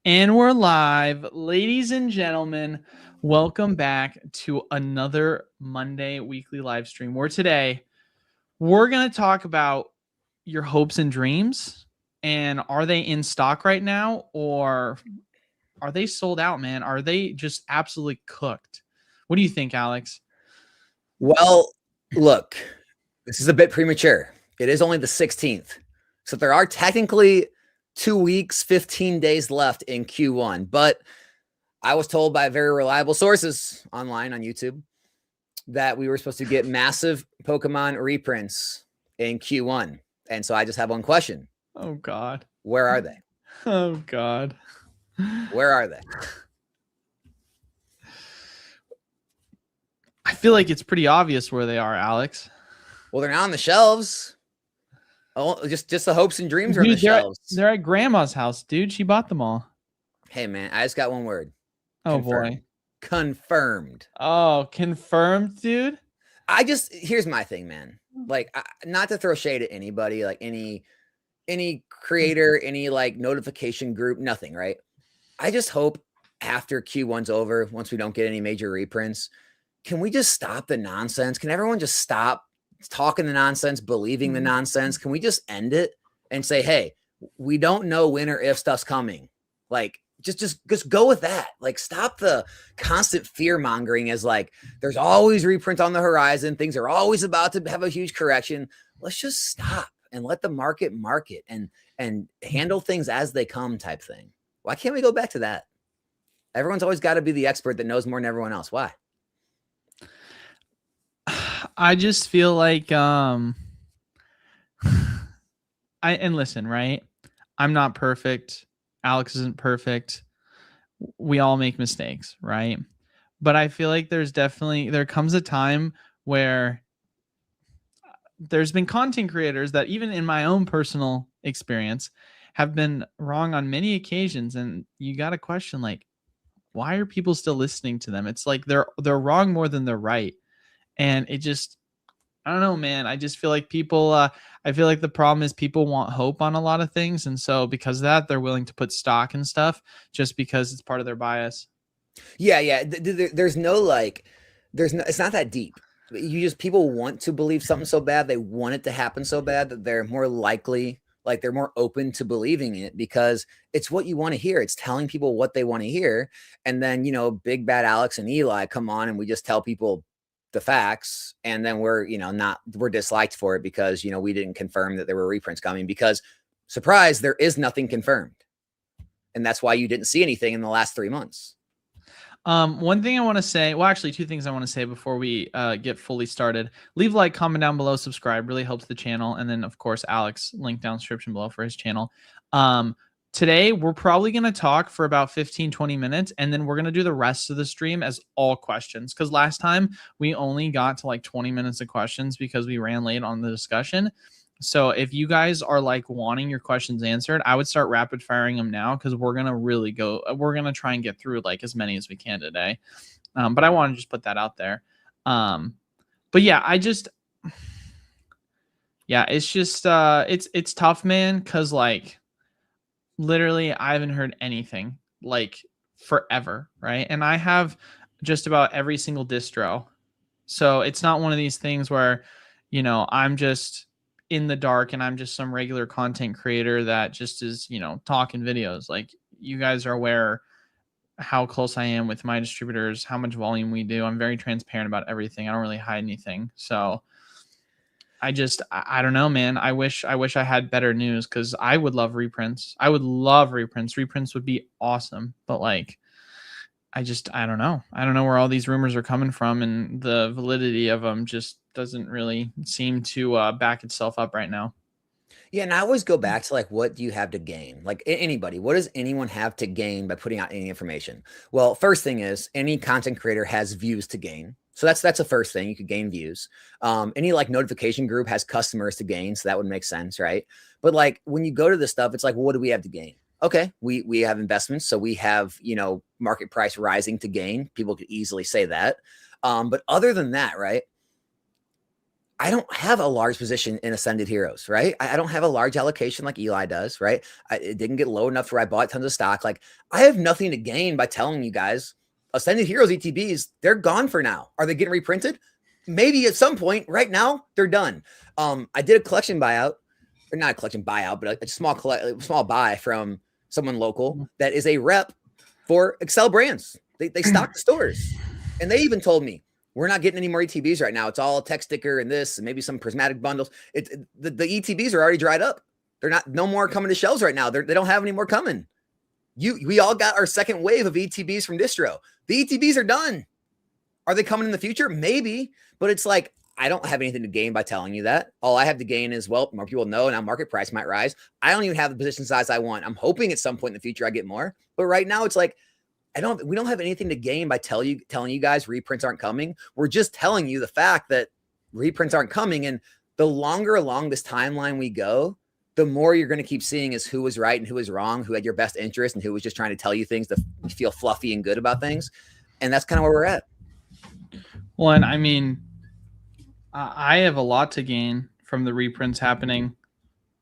And we're live. Ladies and gentlemen, welcome back to another Monday weekly live stream where today we're going to talk about your hopes and dreams. And are they in stock right now or are they sold out, man? Are they just absolutely cooked? What do you think, Alex? Well, look, this is a bit premature. It is only the 16th. So there are technically 2 weeks, 15 days left in Q1. But I was told by very reliable sources online on YouTube that we were supposed to get massive Pokemon reprints in Q1. And so I just have one question. Oh, God. Where are they? Oh, God. Where are they? I feel like it's pretty obvious where they are, Alex. Well, they're not on the shelves. Oh, just the hopes and dreams are on the shelves. They're at Grandma's house, dude. She bought them all. Hey, man, I just got one word. Oh, Confirmed. boy. Confirmed. Oh, confirmed, dude? Here's my thing, man. Like, not to throw shade at anybody, like any creator, any like notification group, nothing, right? I just hope after Q1's over, once we don't get any major reprints, can we just stop the nonsense? Can everyone just stop talking the nonsense, believing the nonsense? Can we just end it and say, hey, we don't know when or if stuff's coming? Like, just go with that. Like, stop the constant fear mongering as like there's always reprint on the horizon. Things are always about to have a huge correction. Let's just stop and let the market and handle things as they come type thing. Why can't we go back to that? Everyone's always got to be the expert that knows more than everyone else. Why? I just feel like and listen, right? I'm not perfect. Alex isn't perfect. We all make mistakes, right? But I feel like there comes a time where there's been content creators that even in my own personal experience have been wrong on many occasions. And you got to question, like, why are people still listening to them? It's like they're wrong more than they're right. And it just, I don't know, man. I just feel like people, I feel like the problem is people want hope on a lot of things. And so because of that, they're willing to put stock and stuff just because it's part of their bias. Yeah. There's no, it's not that deep. People want to believe something so bad. They want it to happen so bad that they're more likely, like they're more open to believing it because it's what you want to hear. It's telling people what they want to hear. And then, big bad Alex and Eli come on and we just tell people the facts. And then we're disliked for it because, we didn't confirm that there were reprints coming because surprise, there is nothing confirmed. And that's why you didn't see anything in the last 3 months. One thing I want to say, well, actually 2 things I want to say before we get fully started. Leave a like, comment down below, subscribe, really helps the channel. And then of course, Alex, link down description below for his channel. Today, we're probably going to talk for about 15-20 minutes, and then we're going to do the rest of the stream as all questions. Because last time, we only got to like 20 minutes of questions because we ran late on the discussion. So if you guys are like wanting your questions answered, I would start rapid firing them now because we're going to try and get through like as many as we can today. But I want to just put that out there. But yeah, it's just, it's tough, man. Cause like, literally, I haven't heard anything like forever, right? And I have just about every single distro. So it's not one of these things where, I'm just in the dark and I'm just some regular content creator that just is, talking videos. Like, you guys are aware how close I am with my distributors, how much volume we do. I'm very transparent about everything. I don't really hide anything. So I don't know, man. I wish I had better news because I would love reprints. I would love reprints. Reprints would be awesome. But like, I don't know. I don't know where all these rumors are coming from, and the validity of them just doesn't really seem to back itself up right now. Yeah, and I always go back to like, what do you have to gain? Like anybody, what does anyone have to gain by putting out any information? Well, first thing is any content creator has views to gain. So that's the first thing. You could gain views. Any like notification group has customers to gain. So that would make sense, right? But like when you go to this stuff, it's like, well, what do we have to gain? Okay, we have investments. So we have, market price rising to gain. People could easily say that. But other than that, right? I don't have a large position in Ascended Heroes, right? I don't have a large allocation like Eli does, right? It didn't get low enough where I bought tons of stock. Like, I have nothing to gain by telling you guys Ascended Heroes ETBs, they're gone for now. Are they getting reprinted? Maybe at some point. Right now, they're done. I did a collection buyout, or not a collection buyout, but a small buy from someone local that is a rep for Excel Brands. They stock the stores, and they even told me, we're not getting any more ETBs right now. It's all tech sticker and this, and maybe some prismatic bundles. The ETBs are already dried up. They're not, no more coming to shelves right now. They don't have any more coming. We all got our second wave of ETBs from distro. The ETBs are done. Are they coming in the future? Maybe, but it's like, I don't have anything to gain by telling you that. All I have to gain is, well, more people know, now market price might rise. I don't even have the position size I want. I'm hoping at some point in the future I get more, but right now it's like, we don't have anything to gain by telling you guys reprints aren't coming. We're just telling you the fact that reprints aren't coming. And the longer along this timeline we go, the more you're going to keep seeing is who was right and who was wrong, who had your best interest and who was just trying to tell you things to feel fluffy and good about things. And that's kind of where we're at. Well, and I mean, I have a lot to gain from the reprints happening.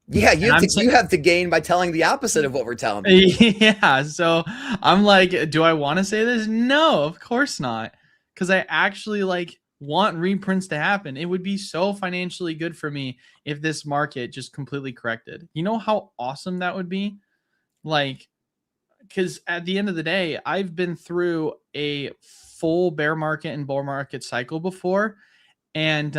Yeah, you have to gain by telling the opposite of what we're telling people. Yeah, so I'm like, do I want to say this? No, of course not, because I actually like want reprints to happen. It would be so financially good for me if this market just completely corrected. You know how awesome that would be? Like, because at the end of the day, I've been through a full bear market and bull market cycle before, and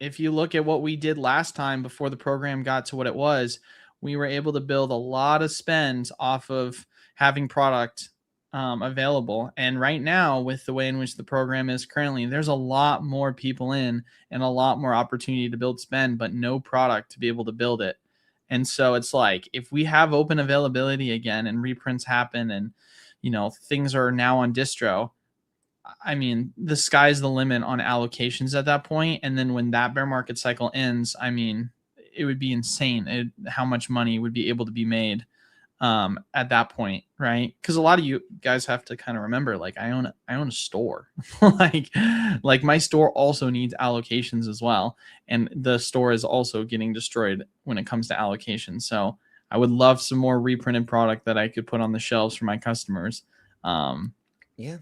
if you look at what we did last time before the program got to what it was, we were able to build a lot of spends off of having product available. And right now, with the way in which the program is currently, there's a lot more people in and a lot more opportunity to build spend, but no product to be able to build it. And so it's like, if we have open availability again and reprints happen and, things are now on distro, I mean, the sky's the limit on allocations at that point. And then when that bear market cycle ends, I mean, it would be insane how much money would be able to be made at that point, right? Because a lot of you guys have to kind of remember, like, I own a store. like my store also needs allocations as well, and the store is also getting destroyed when it comes to allocations. So I would love some more reprinted product that I could put on the shelves for my customers. Yeah.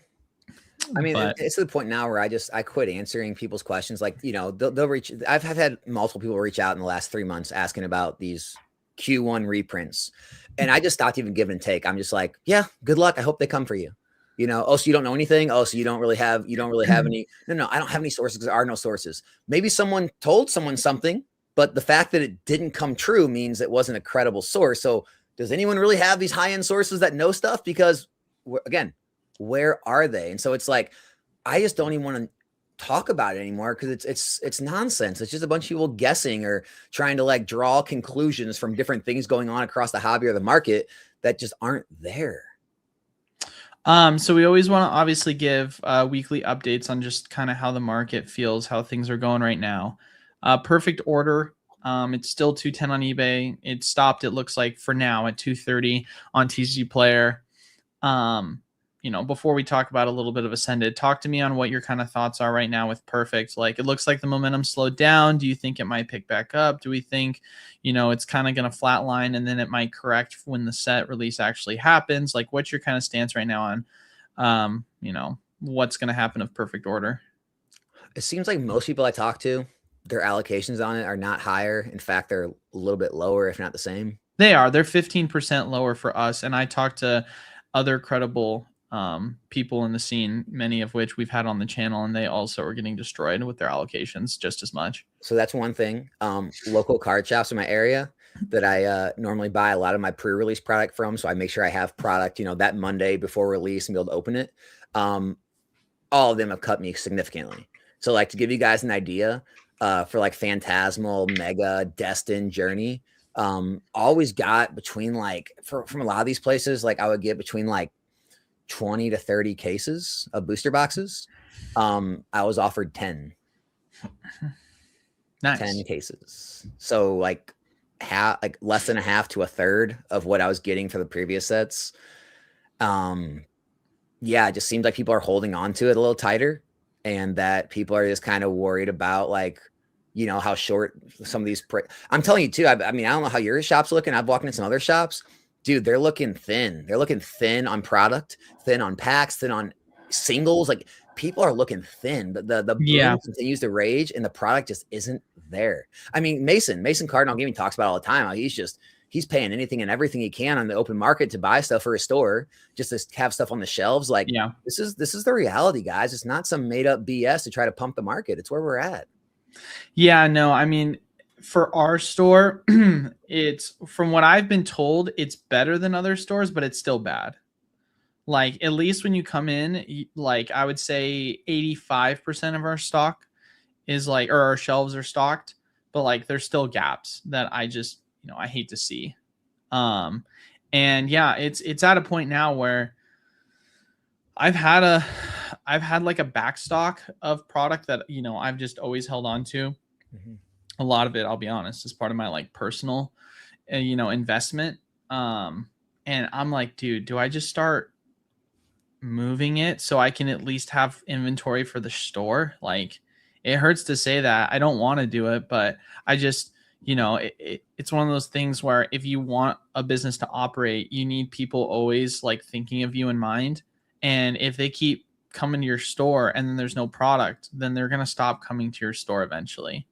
I mean, it's to the point now where I quit answering people's questions. Like, they'll reach. I've had multiple people reach out in the last 3 months asking about these Q1 reprints, and I just stopped even giving and take. I'm just like, yeah, good luck. I hope they come for you. Oh, so you don't know anything? Oh, so you don't really have any? No, I don't have any sources because there are no sources. Maybe someone told someone something, but the fact that it didn't come true means it wasn't a credible source. So does anyone really have these high-end sources that know stuff? Because again, where are they? And so it's like, I just don't even want to talk about it anymore because it's nonsense. It's just a bunch of people guessing or trying to like draw conclusions from different things going on across the hobby or the market that just aren't there. So we always want to obviously give weekly updates on just kind of how the market feels, how things are going right now. Perfect Order. It's still 210 on eBay. It stopped, it looks like, for now at 230 on TCG Player. Before we talk about a little bit of Ascended, talk to me on what your kind of thoughts are right now with Perfect. Like, it looks like the momentum slowed down. Do you think it might pick back up? Do we think, it's kind of going to flatline and then it might correct when the set release actually happens? Like, what's your kind of stance right now on, what's going to happen with Perfect Order? It seems like most people I talk to, their allocations on it are not higher. In fact, they're a little bit lower, if not the same. They are. They're 15% lower for us. And I talked to other credible people in the scene, many of which we've had on the channel, and they also are getting destroyed with their allocations just as much. So that's one thing. Local card shops in my area that I normally buy a lot of my pre-release product from. So I make sure I have product, that Monday before release and be able to open it. All of them have cut me significantly. So like, to give you guys an idea, for like Phantasmal, Mega, Destin, Journey, always got between like, from a lot of these places, like I would get between like 20 to 30 cases of booster boxes. I was offered 10. Nice. 10 cases. So like less than a half to a third of what I was getting for the previous sets. Yeah, it just seems like people are holding on to it a little tighter. and that people are just kind of worried about like, you know, how short some of these. I'm telling you too. I mean, I don't know how your shop's looking. I've walked into some other shops, dude. They're looking thin. They're looking thin on product, thin on packs, thin on singles. Like people are looking thin. But the Yeah. boom continues to rage, and the product just isn't there. I mean, Mason Cardinal Gaming talks about it all the time. He's paying anything and everything he can on the open market to buy stuff for his store, just to have stuff on the shelves. Like, Yeah. this is the reality, guys. It's not some made up BS to try to pump the market. It's where we're at. Yeah, no, I mean, for our store, it's from what I've been told, it's better than other stores, but it's still bad. Like, at least when you come in, like, I would say 85% of our stock is like, or our shelves are stocked, but like, there's still gaps that I just, I hate to see. And yeah, it's at a point now where I've had like a backstock of product that, I've just always held on to. Mm-hmm. A lot of it, I'll be honest, is part of my like personal, investment. And I'm like, dude, do I just start moving it so I can at least have inventory for the store? Like, it hurts to say that. I don't want to do it, but I just, it's one of those things where if you want a business to operate, you need people always like thinking of you in mind. And if they keep coming to your store and then there's no product, then they're going to stop coming to your store eventually.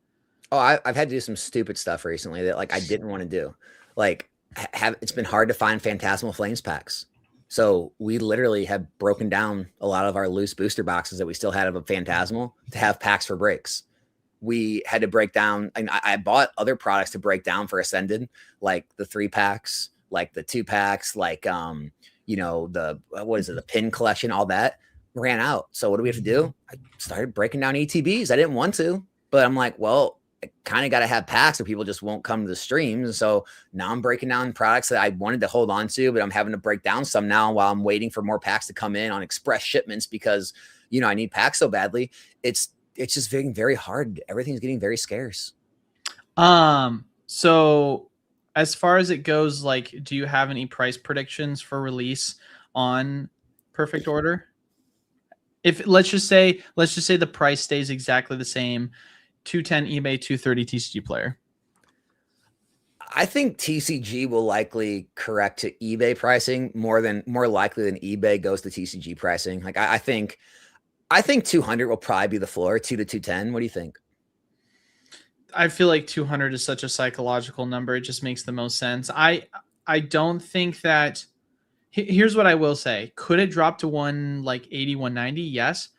Oh, I've had to do some stupid stuff recently that like I didn't want to do. Like it's been hard to find Phantasmal Flames packs. So we literally have broken down a lot of our loose booster boxes that we still had of a Phantasmal to have packs for breaks. We had to break down, and I bought other products to break down for Ascended, like the 3-packs, like the 2-packs, like the the pin collection, all that ran out. So what do we have to do? I started breaking down ETBs. I didn't want to, but I'm like, well, I kind of got to have packs or people just won't come to the streams. And so now I'm breaking down products that I wanted to hold on to, but I'm having to break down some now while I'm waiting for more packs to come in on express shipments because, I need packs so badly. It's just getting very hard. Everything's getting very scarce. So as far as it goes, like, do you have any price predictions for release on Perfect Order? If let's just say the price stays exactly the same, 210 eBay, 230 TCG Player. I think TCG will likely correct to eBay pricing more likely than eBay goes to TCG pricing. Like I think 200 will probably be the floor, 2 to 210. What do you think? I feel like 200 is such a psychological number. It just makes the most sense. I don't think that. Here's what I will say. Could it drop to 180, 190? Yes.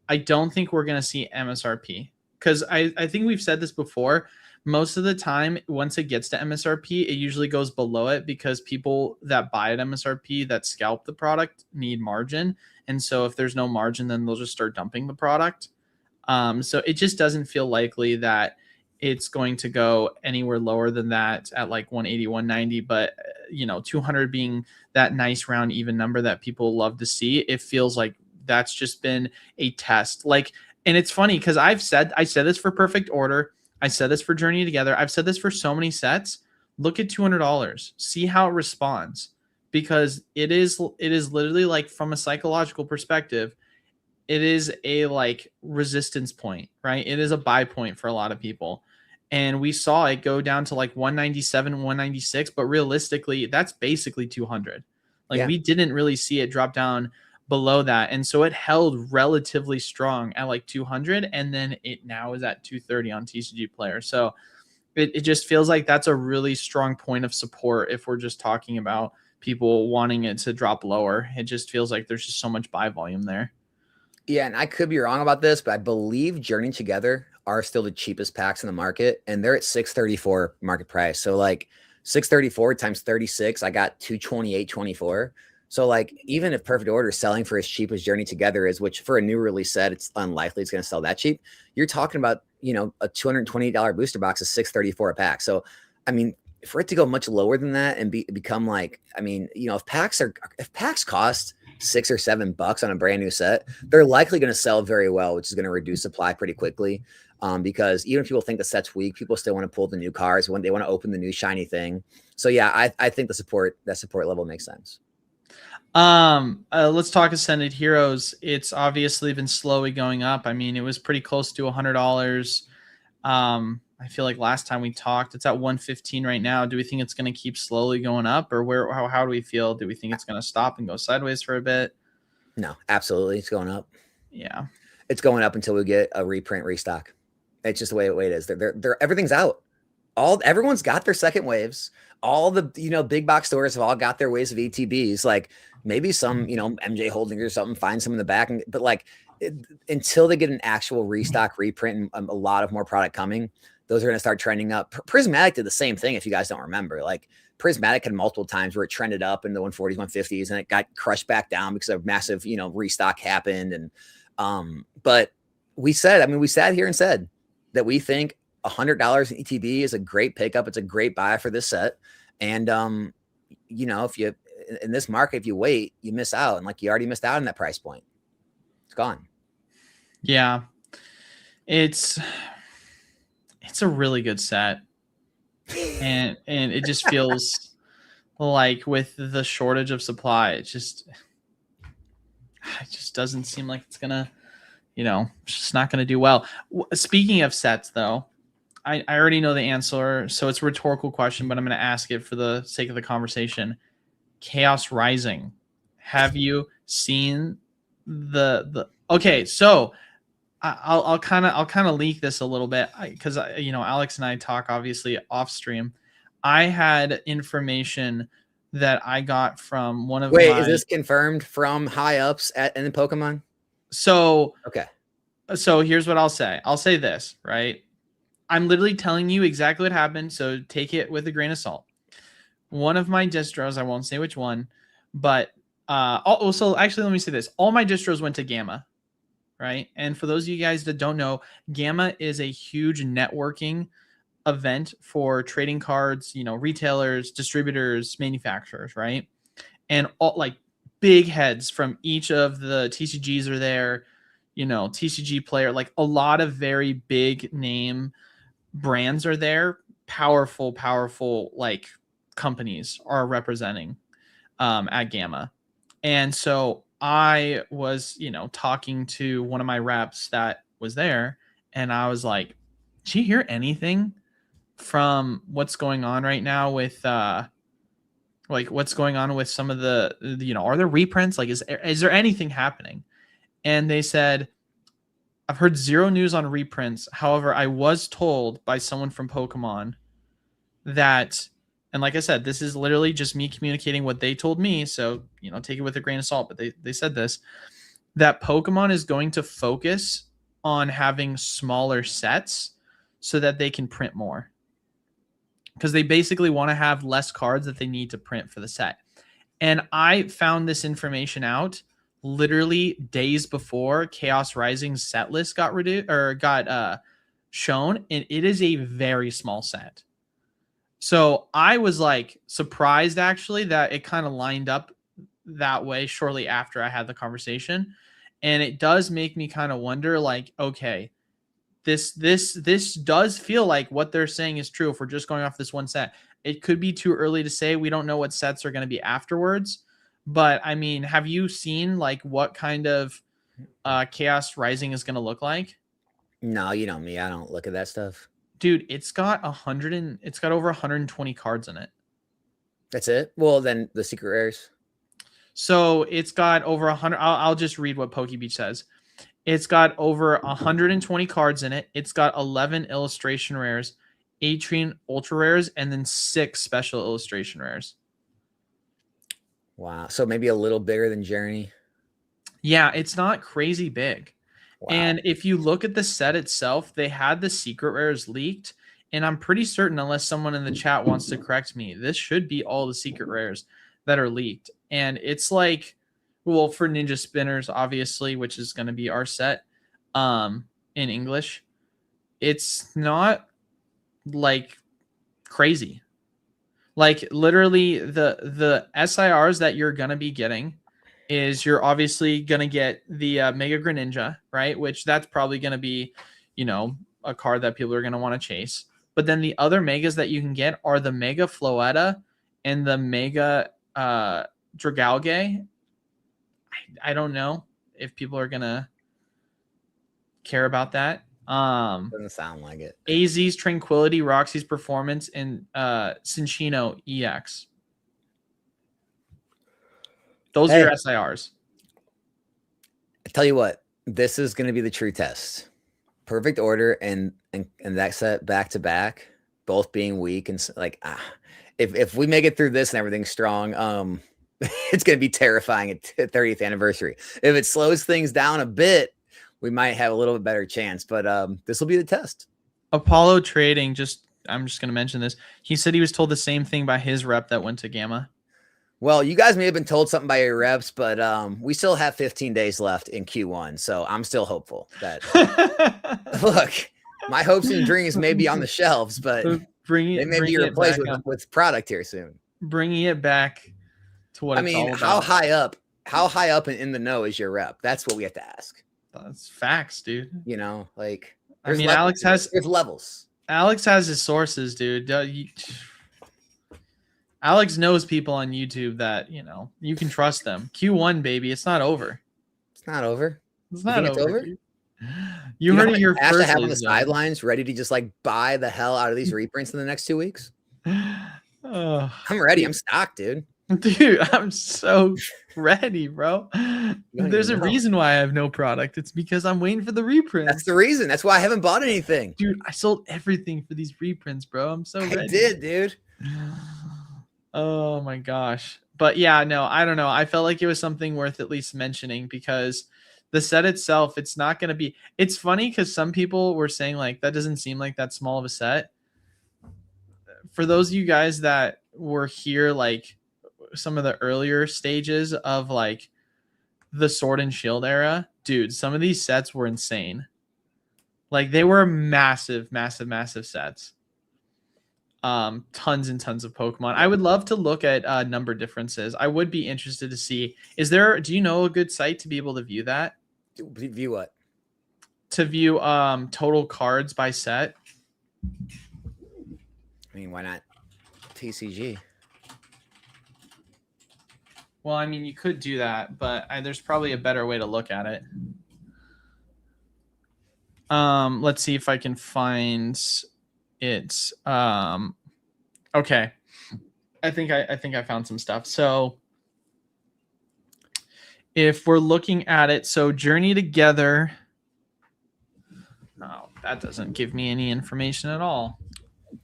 I don't think we're going to see MSRP because I think we've said this before. Most of the time, once it gets to MSRP, it usually goes below it because people that buy at MSRP that scalp the product need margin. And so if there's no margin, then they'll just start dumping the product. So it just doesn't feel likely that it's going to go anywhere lower than that at like 180, 190. But, 200 being that nice round even number that people love to see, it feels like that's just been a test. Like, and it's funny because I said this for Perfect Order. I said this for Journey Together. I've said this for so many sets. Look at $200. See how it responds, because it is literally like, from a psychological perspective, it is a like resistance point, right? It is a buy point for a lot of people. And we saw it go down to like 197, 196, but realistically, that's basically 200. Like, we didn't really see it drop down below that. And so it held relatively strong at like 200, and then it now is at 230 on TCG Player. So it just feels like that's a really strong point of support if we're just talking about people wanting it to drop lower. It just feels like there's just so much buy volume there. Yeah, and I could be wrong about this, but I believe Journey Together are still the cheapest packs in the market, and they're at 634 market price. So like 634 times 36, I got 228.24. So like, even if Perfect Order is selling for as cheap as Journey Together is, which for a new release set, it's unlikely it's going to sell that cheap. You're talking about, a $228 booster box is 634 a pack. So, I mean, for it to go much lower than that and become like, I mean, if packs cost $6 or $7 on a brand new set, they're likely going to sell very well, which is going to reduce supply pretty quickly. Because even if people think the set's weak, people still want to pull the new cards when they want to open the new shiny thing. So yeah, I think that support level makes sense. Let's talk Ascended Heroes. It's obviously been slowly going up. I mean, it was pretty close to $100. I feel like last time we talked, it's at 115 right now. Do we think it's going to keep slowly going up, or how do we feel? Do we think it's going to stop and go sideways for a bit? No, absolutely. It's going up. Yeah. It's going up until we get a reprint restock. It's just the way it is. They're everything's out. Everyone's got their second waves. All the big box stores have all got their waves of ETBs. Like maybe some MJ Holdings or something find some in the back, but like until they get an actual restock reprint and a lot of more product coming, those are going to start trending up. Prismatic did the same thing. If you guys don't remember, like Prismatic had multiple times where it trended up in the 140s, 150s, and it got crushed back down because a massive restock happened. And but we sat here and said that we think $100 in ETB is a great pickup. It's a great buy for this set. And, if you, in this market, if you wait, you miss out. And like, you already missed out on that price point. It's gone. Yeah. It's a really good set. And it just feels like with the shortage of supply, it just doesn't seem like it's gonna, it's just not gonna do well. Speaking of sets though, I already know the answer, so it's a rhetorical question, but I'm going to ask it for the sake of the conversation. Chaos Rising. Have you seen the? Okay, so I'll kind of leak this a little bit because Alex and I talk obviously off stream. I had information that I got from one of Wait, is this confirmed from high ups in Pokemon? So okay. So here's what I'll say. I'll say this, right? I'm literally telling you exactly what happened, so take it with a grain of salt. One of my distros, I won't say which one, but also actually let me say this. All my distros went to Gamma, right? And for those of you guys that don't know, Gamma is a huge networking event for trading cards, retailers, distributors, manufacturers, right? And all like big heads from each of the TCGs are there, TCG player, like a lot of very big name brands are there. Powerful like companies are representing at Gamma. And so I was, talking to one of my reps that was there, and I was like, did you hear anything from what's going on right now with like what's going on with some of the are there reprints? Like is there anything happening? And they said, I've heard zero news on reprints. However, I was told by someone from Pokemon that, and like I said, this is literally just me communicating what they told me. So, take it with a grain of salt, but they said this, that Pokemon is going to focus on having smaller sets so that they can print more. Because they basically want to have less cards that they need to print for the set. And I found this information out literally days before Chaos Rising's set list got reduced or got shown, and it is a very small set. So I was like surprised actually that it kind of lined up that way shortly after I had the conversation, and it does make me kind of wonder, like, okay, this does feel like what they're saying is true. If we're just going off this one set, it could be too early to say. We don't know what sets are going to be afterwards. But I mean, have you seen like what kind of Chaos Rising is going to look like? No, you know me. I don't look at that stuff. Dude, it's got over 120 cards in it. That's it? Well, then the secret rares. So it's got over 100. I'll just read what PokeBeach says. It's got over 120 cards in it. It's got 11 illustration rares, 18 ultra rares, and then 6 special illustration rares. Wow. So maybe a little bigger than Journey. Yeah, it's not crazy big. Wow. And if you look at the set itself, they had the secret rares leaked. And I'm pretty certain, unless someone in the chat wants to correct me, this should be all the secret rares that are leaked. And it's like, well, for Ninja Spinners, obviously, which is going to be our set in English, it's not like crazy. Like literally the SIRs that you're going to be getting is you're obviously going to get the Mega Greninja, right? Which that's probably going to be, a card that people are going to want to chase. But then the other Megas that you can get are the Mega Floetta and the Mega Dragalge. I don't know if people are gonna care about that. Doesn't sound like it. AZ's Tranquility, Roxy's Performance, and Cinchino EX. Those are your SIRs. I tell you what, this is going to be the true test. Perfect order and that set back to back, both being weak and like if we make it through this and everything's strong, it's going to be terrifying at 30th anniversary. If it slows things down a bit, we might have a little bit better chance, but this will be the test. Apollo Trading, I'm just going to mention this. He said he was told the same thing by his rep that went to Gamma. Well, you guys may have been told something by your reps, but we still have 15 days left in Q1, so I'm still hopeful that look, my hopes and dreams may be on the shelves, but they may be replaced with product here soon. Bringing it back to what I mean, how high up in the know is your rep? That's what we have to ask. That's facts, dude. You know, like I mean, there's levels. Alex has his sources, dude. Alex knows people on YouTube that, you know, you can trust them. Q1, baby. It's not over. It's not over. It's not over. You heard it here first. To have on the sidelines ready to just like buy the hell out of these reprints in the next 2 weeks. I'm ready. I'm stocked, dude. Dude, I'm so ready, bro. There's a reason why I have no product. It's because I'm waiting for the reprints. That's the reason. That's why I haven't bought anything. Dude, I sold everything for these reprints, bro. I'm so ready. I did, dude. Oh my gosh. But yeah, no, I don't know. I felt like it was something worth at least mentioning because the set itself, it's not going to be, it's funny because some people were saying like, that doesn't seem like that small of a set. For those of you guys that were here, like some of the earlier stages of like the Sword and Shield era, dude, some of these sets were insane. Like they were massive, massive, massive sets. Tons and tons of Pokemon. I would love to look at number differences. I would be interested to see, do you know a good site to be able to view that? View what? To view total cards by set. I mean, why not TCG? Well, I mean, you could do that, but there's probably a better way to look at it. Let's see if I can find it. Okay. I think I found some stuff. So if we're looking at it, so Journey Together. No, that doesn't give me any information at all.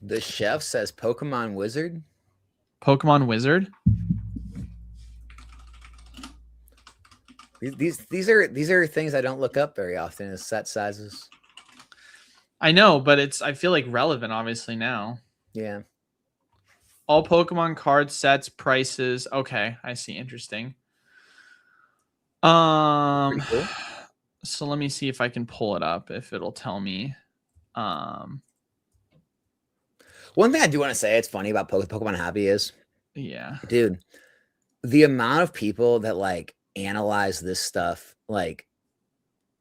The chef says Pokemon Wizard. Pokemon Wizard. These are things I don't look up very often as set sizes. I know, but I feel like relevant obviously now. Yeah. All Pokemon card sets, prices. Okay, I see. Interesting. Cool. So let me see if I can pull it up, if it'll tell me. One thing I do want to say, it's funny about Pokemon Hobby is, yeah, dude, the amount of people that like analyze this stuff, like,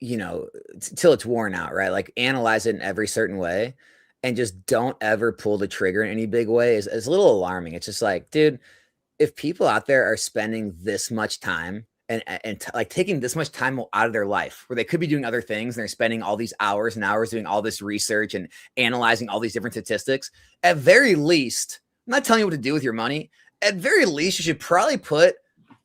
you know, till it's worn out, right? Like analyze it in every certain way and just don't ever pull the trigger in any big way is a little alarming. It's just like, dude, if people out there are spending this much time and like taking this much time out of their life where they could be doing other things and they're spending all these hours and hours doing all this research and analyzing all these different statistics, at very least, I'm not telling you what to do with your money. At very least, you should probably put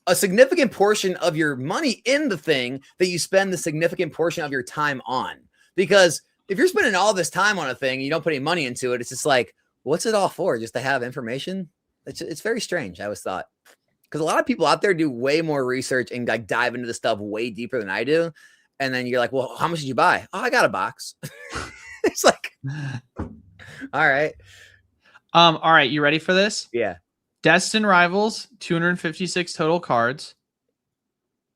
a significant portion of your money in the thing that you spend the significant portion of your time on. Because if you're spending all this time on a thing and you don't put any money into it, it's just like, what's it all for? Just to have information? It's very strange, I always thought. Because a lot of people out there do way more research and like dive into the stuff way deeper than I do. And then you're like, well, how much did you buy? Oh, I got a box. It's like, all right. All right. You ready for this? Yeah. Destined Rivals, 256 total cards.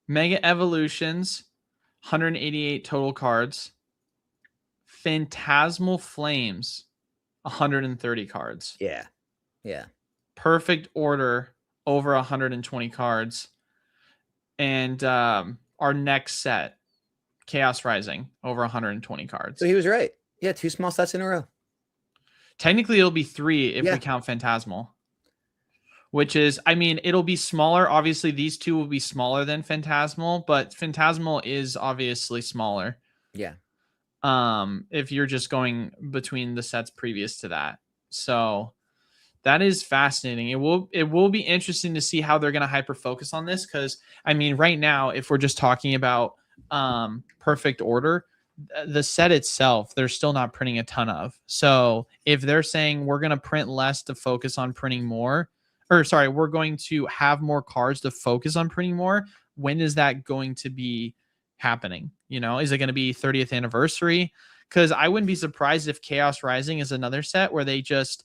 Mega Evolutions, 188 total cards. Phantasmal Flames, 130 cards. Yeah. Yeah. Perfect Order, over 120 cards. And our next set, Chaos Rising, over 120 cards. So he was right. Yeah, 2 small sets in a row. Technically, it'll be 3 if we count Phantasmal. which is, I mean, it'll be smaller. Obviously, these two will be smaller than Phantasmal, but Phantasmal is obviously smaller. Yeah. If you're just going between the sets previous to that. So that is fascinating. It will be interesting to see how they're going to hyper focus on this, because I mean, right now, if we're just talking about perfect order, the set itself, they're still not printing a ton of. So if they're saying we're going to print less to focus on printing more, or sorry, we're going to have more cards to focus on printing more, when is that going to be happening? You know, is it going to be 30th anniversary? Because I wouldn't be surprised if Chaos Rising is another set where they just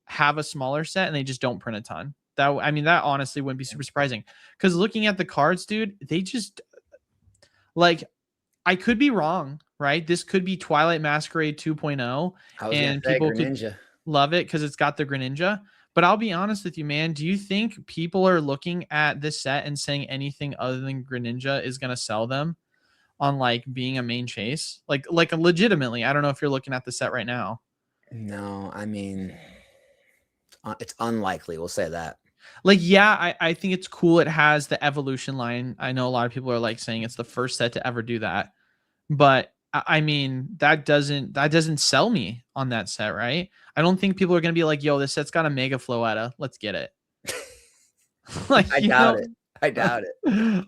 have a smaller set and they just don't print a ton. That, I mean, that honestly wouldn't be super surprising, because looking at the cards, dude, they just, like, I could be wrong, right? This could be Twilight Masquerade 2.0 I was going and to say people could Greninja. love it because it's got the Greninja. But I'll be honest with you, man. Do you think people are looking at this set and saying anything other than Greninja is going to sell them on like being a main chase? Like legitimately, I don't know if you're looking at the set right now. No, I mean, it's unlikely. We'll say that. Like, yeah, I think it's cool. It has the evolution line. I know a lot of people are like saying it's the first set to ever do that, but I mean, that doesn't sell me on that set, right? I don't think people are gonna be like, yo, this set's got a Mega Floetta, let's get it. Like, I doubt it. I doubt it.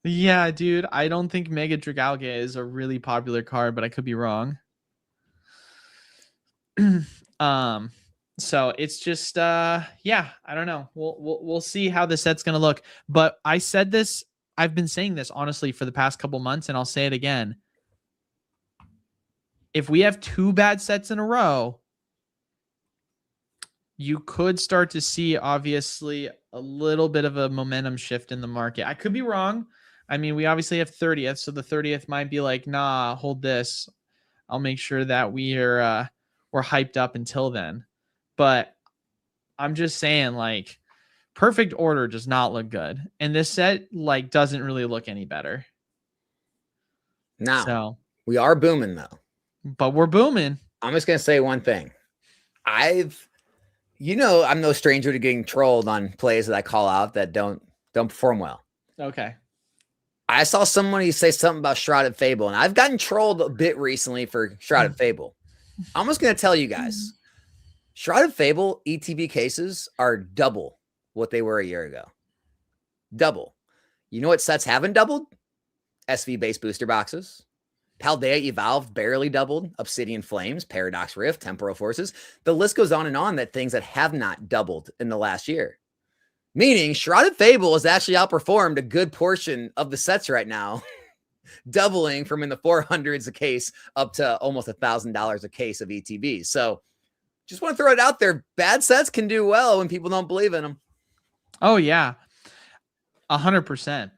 Yeah, dude, I don't think Mega Dragalge is a really popular card, but I could be wrong. So it's just yeah, I don't know. We'll see how the set's gonna look. But I said this, I've been saying this honestly for the past couple months, and I'll say it again. If we have 2 bad sets in a row, you could start to see obviously a little bit of a momentum shift in the market. I could be wrong. I mean, we obviously have 30th, so the 30th might be like, nah, hold this. I'll make sure that we're hyped up until then. But I'm just saying, like, perfect order does not look good, and this set like doesn't really look any better. Now, So we are booming though. But we're booming. I'm just gonna say one thing. I'm no stranger to getting trolled on plays that I call out that don't perform well. Okay. I saw somebody say something about Shrouded Fable, and I've gotten trolled a bit recently for Shrouded Fable. I'm just gonna tell you guys, Shrouded Fable ETB cases are double what they were a year ago. Double. You know what sets haven't doubled? SV base booster boxes. Paldea Evolved barely doubled. Obsidian Flames, Paradox Rift, Temporal Forces. The list goes on and on that things that have not doubled in the last year. Meaning Shrouded Fable has actually outperformed a good portion of the sets right now, doubling from in the 400s a case up to almost $1,000 a case of ETB. So just want to throw it out there. Bad sets can do well when people don't believe in them. Oh yeah, 100%.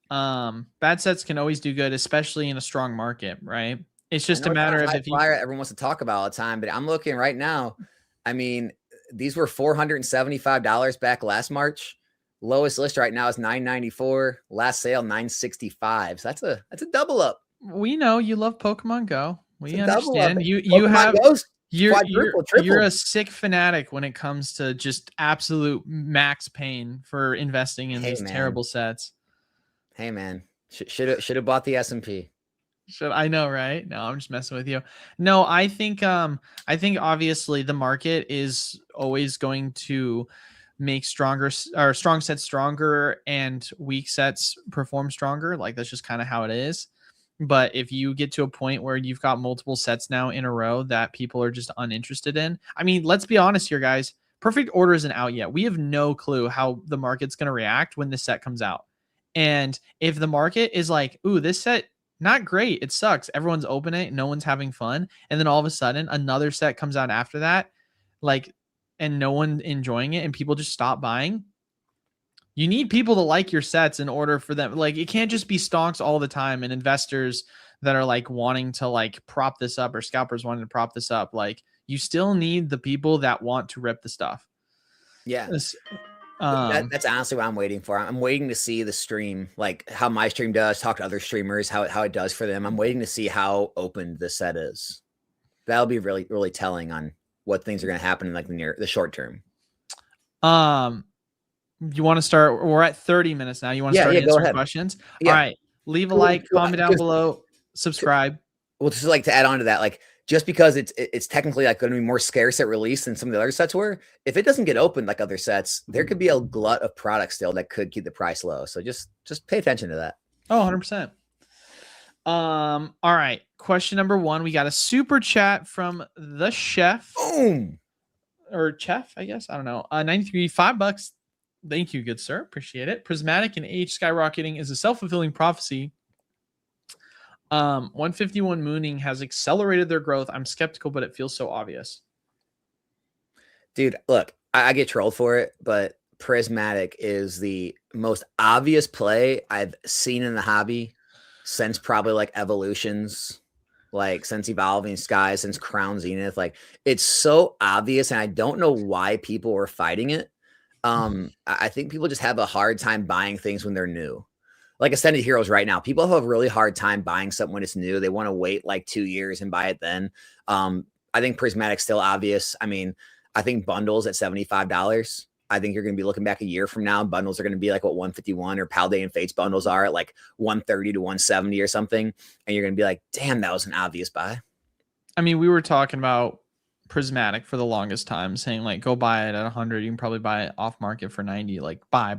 Bad sets can always do good, especially in a strong market, right? It's just a matter of if you everyone wants to talk about all the time, but I'm looking right now. I mean, these were $475 back last March. Lowest list right now is $994. Last sale $965. So that's a double up. We know you love Pokemon Go. We understand. You Pokemon have Go's you're a sick fanatic when it comes to just absolute max pain for investing in these terrible sets. Hey man, should have bought the S&P. I know, right? No, I'm just messing with you. No, I think obviously the market is always going to make strong sets stronger and weak sets perform stronger. Like, that's just kind of how it is. But if you get to a point where you've got multiple sets now in a row that people are just uninterested in, I mean, let's be honest here, guys. Perfect Order isn't out yet. We have no clue how the market's going to react when this set comes out. And if the market is like, ooh, this set, not great, it sucks, everyone's opening it, no one's having fun, and then all of a sudden another set comes out after that, like, and no one enjoying it, and people just stop buying, you need people to like your sets in order for them. Like, it can't just be stonks all the time and investors that are like wanting to like prop this up, or scalpers wanting to prop this up. Like, you still need the people that want to rip the stuff. Yeah. That's honestly what I'm waiting for. I'm waiting to see the stream, like how my stream does, talk to other streamers, how it does for them. I'm waiting to see how open the set is. That'll be really, really telling on what things are going to happen in like the short term. You want to start? We're at 30 minutes now. You want to start Yeah, go answering ahead. questions? Yeah. All right. Leave a Cool, like, cool. comment down below, subscribe. Well, just like to add on to that, like just because it's technically like going to be more scarce at release than some of the other sets were, if it doesn't get opened like other sets, there could be a glut of products still that could keep the price low. So just pay attention to that. Oh, 100%. All right. Question number 1. We got a super chat from the chef. Boom. Or chef, I guess. I don't know. 93, $5. Thank you, good sir. Appreciate it. Prismatic and age skyrocketing is a self-fulfilling prophecy. 151 Mooning has accelerated their growth. I'm skeptical, but it feels so obvious. Dude, look, I get trolled for it, but Prismatic is the most obvious play I've seen in the hobby since probably like Evolutions, like since Evolving Skies, since Crown Zenith. Like it's so obvious, and I don't know why people are fighting it. I think people just have a hard time buying things when they're new. Like Ascended Heroes right now, people have a really hard time buying something when it's new. They want to wait like 2 years and buy it then. I think Prismatic's still obvious. I mean, I think bundles at $75. I think you're going to be looking back a year from now. Bundles are going to be like what 151 or Palday and Fates bundles are at like 130 to 170 or something. And you're going to be like, damn, that was an obvious buy. I mean, we were talking about Prismatic for the longest time, saying like, go buy it at 100. You can probably buy it off market for 90. Like buy.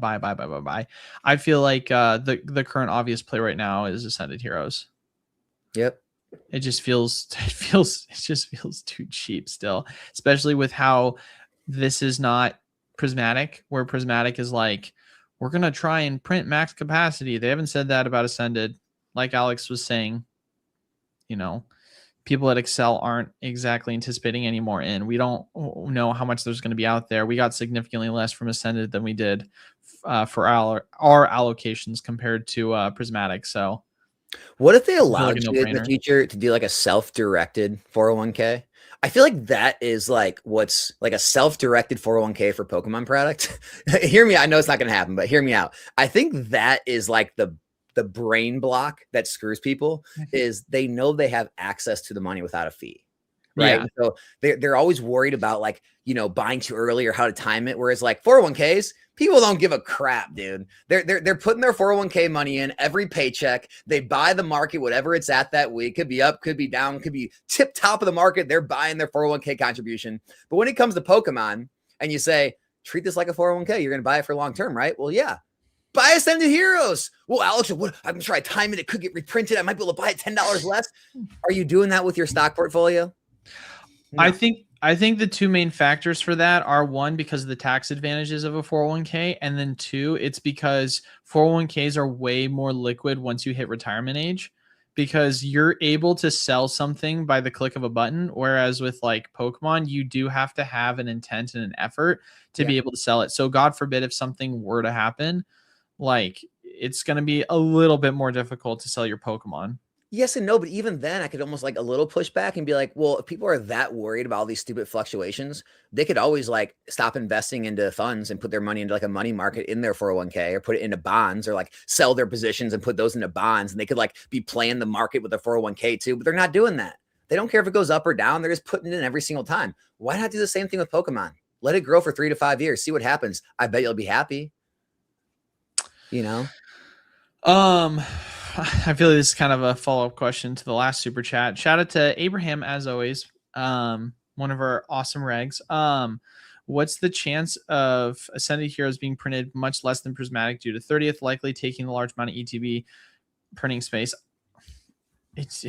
I feel like the current obvious play right now is Ascended Heroes. Yep. It just feels too cheap still, especially with how this is not Prismatic, where Prismatic is like, we're going to try and print max capacity. They haven't said that about Ascended. Like Alex was saying, you know, people at Excel aren't exactly anticipating any more in. We don't know how much there's going to be out there. We got significantly less from Ascended than we did for our allocations compared to Prismatic. So what if they allowed like you in the future to do like a self-directed 401k? I feel like that is like what's like a self-directed 401k for Pokemon product. Hear me. I know it's not going to happen, but hear me out. I think that is like the brain block that screws people is they know they have access to the money without a fee. Right. Yeah. So they're always worried about like, you know, buying too early or how to time it. Whereas like 401ks, people don't give a crap, dude. They're putting their 401k money in every paycheck. They buy the market, whatever it's at that week. Could be up, could be down, could be tip top of the market. They're buying their 401k contribution. But when it comes to Pokemon and you say, treat this like a 401k, you're going to buy it for long term, right? Well, yeah. Buy Ascended Heroes. Well, Alex, I'm going to try to time it. It could get reprinted. I might be able to buy it $10 less. Are you doing that with your stock portfolio? No. I think the two main factors for that are, one, because of the tax advantages of a 401k, and then two, it's because 401ks are way more liquid once you hit retirement age, because you're able to sell something by the click of a button, whereas with like Pokemon, you do have to have an intent and an effort to be able to sell it. So God forbid if something were to happen, like it's going to be a little bit more difficult to sell your Pokemon. Yes and no, but even then I could almost like a little pushback and be like, well, if people are that worried about all these stupid fluctuations, they could always like stop investing into funds and put their money into like a money market in their 401k or put it into bonds or like sell their positions and put those into bonds. And they could like be playing the market with their 401k too, but they're not doing that. They don't care if it goes up or down. They're just putting it in every single time. Why not do the same thing with Pokemon? Let it grow for 3 to 5 years. See what happens. I bet you'll be happy. You know? I feel like this is kind of a follow-up question to the last super chat. Shout out to Abraham, as always. One of our awesome regs. What's the chance of Ascended Heroes being printed much less than Prismatic due to 30th likely taking a large amount of ETB printing space? It's,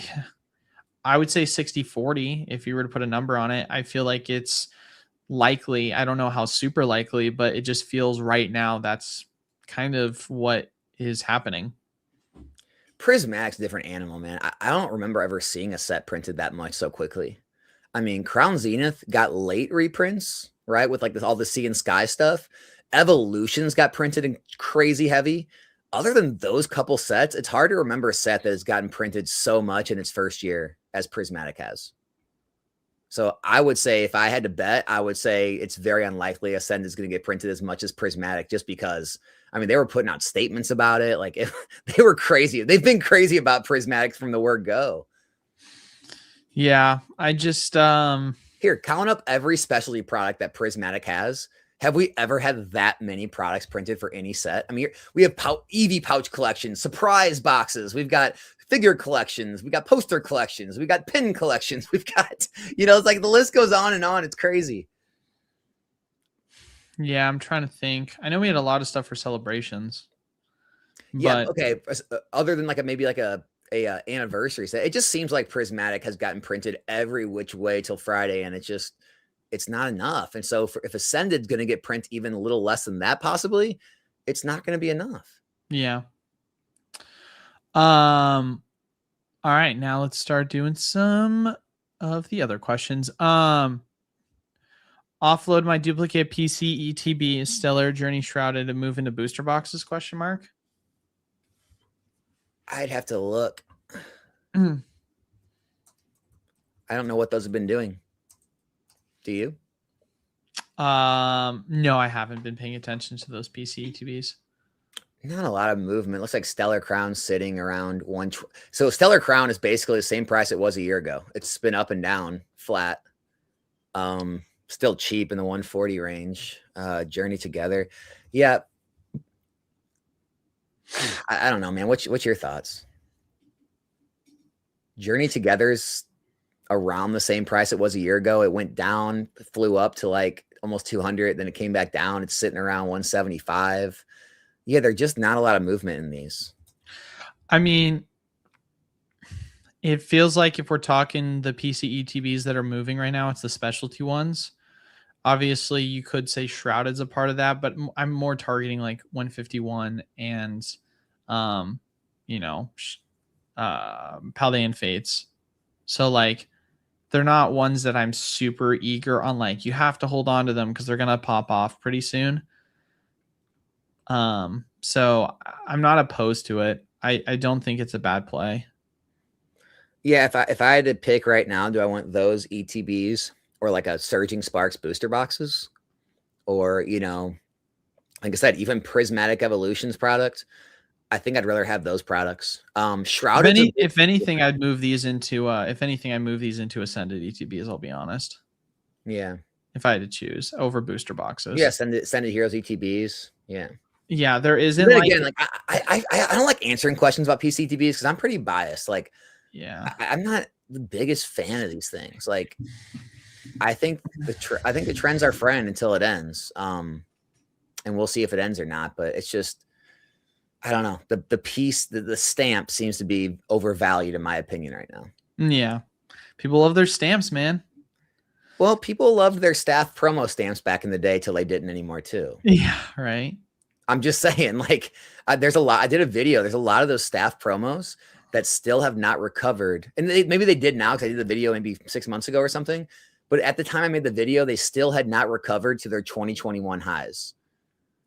I would say 60-40 if you were to put a number on it. I feel like it's likely. I don't know how super likely, but it just feels right now that's kind of what is happening. Prismatic's a different animal, man. I don't remember ever seeing a set printed that much so quickly. I mean, Crown Zenith got late reprints, right? With like this, all the Sea and Sky stuff. Evolutions got printed in crazy heavy. Other than those couple sets, it's hard to remember a set that has gotten printed so much in its first year as Prismatic has. So I would say if I had to bet, I would say it's very unlikely Ascend is going to get printed as much as Prismatic just because, I mean, they were putting out statements about it. Like they were crazy. They've been crazy about Prismatic from the word go. Yeah, I just here, count up every specialty product that Prismatic has. Have we ever had that many products printed for any set? I mean, we have EV pouch collections, surprise boxes. We've got figure collections. We got poster collections. We got pin collections. We've got, it's like the list goes on and on. It's crazy. Yeah, I'm trying to think. I know we had a lot of stuff for celebrations. Yeah. But Okay. Other than maybe a anniversary set, it just seems like Prismatic has gotten printed every which way till Friday, and it's not enough. And so if Ascended's going to get print even a little less than that, possibly, it's not going to be enough. Yeah. All right, now let's start doing some of the other questions. Offload my duplicate PC ETB is Stellar Journey Shrouded and move into booster boxes, question mark? I'd have to look. I don't know what those have been doing. Do you? No, I haven't been paying attention to those PC ETBs. Not a lot of movement. Looks like Stellar Crown sitting around one. So Stellar Crown is basically the same price it was a year ago. It's been up and down, flat. Still cheap in the 140 range. Journey Together, yeah. I don't know, man. What's your thoughts? Journey Together's around the same price it was a year ago. It went down, flew up to like almost 200, then it came back down. It's sitting around 175. Yeah, they're just not a lot of movement in these. I mean, it feels like if we're talking the PC ETBs that are moving right now, it's the specialty ones. Obviously, you could say Shrouded's a part of that, but I'm more targeting like 151 and, Paldean Fates. So like, they're not ones that I'm super eager on. Like, you have to hold on to them because they're gonna pop off pretty soon. So I'm not opposed to it. I don't think it's a bad play. Yeah, if I had to pick right now, do I want those ETBs or like a Surging Sparks booster boxes, or like I said, even Prismatic Evolutions product? I think I'd rather have those products. Shrouded. If anything, I'd move these into Ascended ETBs. I'll be honest. Yeah. If I had to choose over booster boxes. Yeah, Ascended Heroes ETBs. Yeah. Yeah, there isn't. But then again, like I don't like answering questions about PCTBs because I'm pretty biased. Like, yeah, I'm not the biggest fan of these things. Like, I think the trend's our friend until it ends. And we'll see if it ends or not. But it's just, I don't know. The piece, the stamp seems to be overvalued in my opinion right now. Yeah, people love their stamps, man. Well, people loved their staff promo stamps back in the day till they didn't anymore too. Yeah, right. I'm just saying, like, there's a lot. I did a video. There's a lot of those staff promos that still have not recovered. And maybe they did now because I did the video maybe 6 months ago or something. But at the time I made the video, they still had not recovered to their 2021 highs.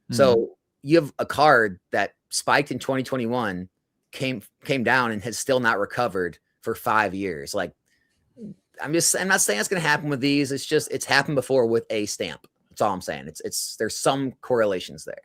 Mm-hmm. So you have a card that spiked in 2021, came down and has still not recovered for 5 years. Like, I'm not saying it's going to happen with these. It's just, it's happened before with a stamp. That's all I'm saying. There's some correlations there.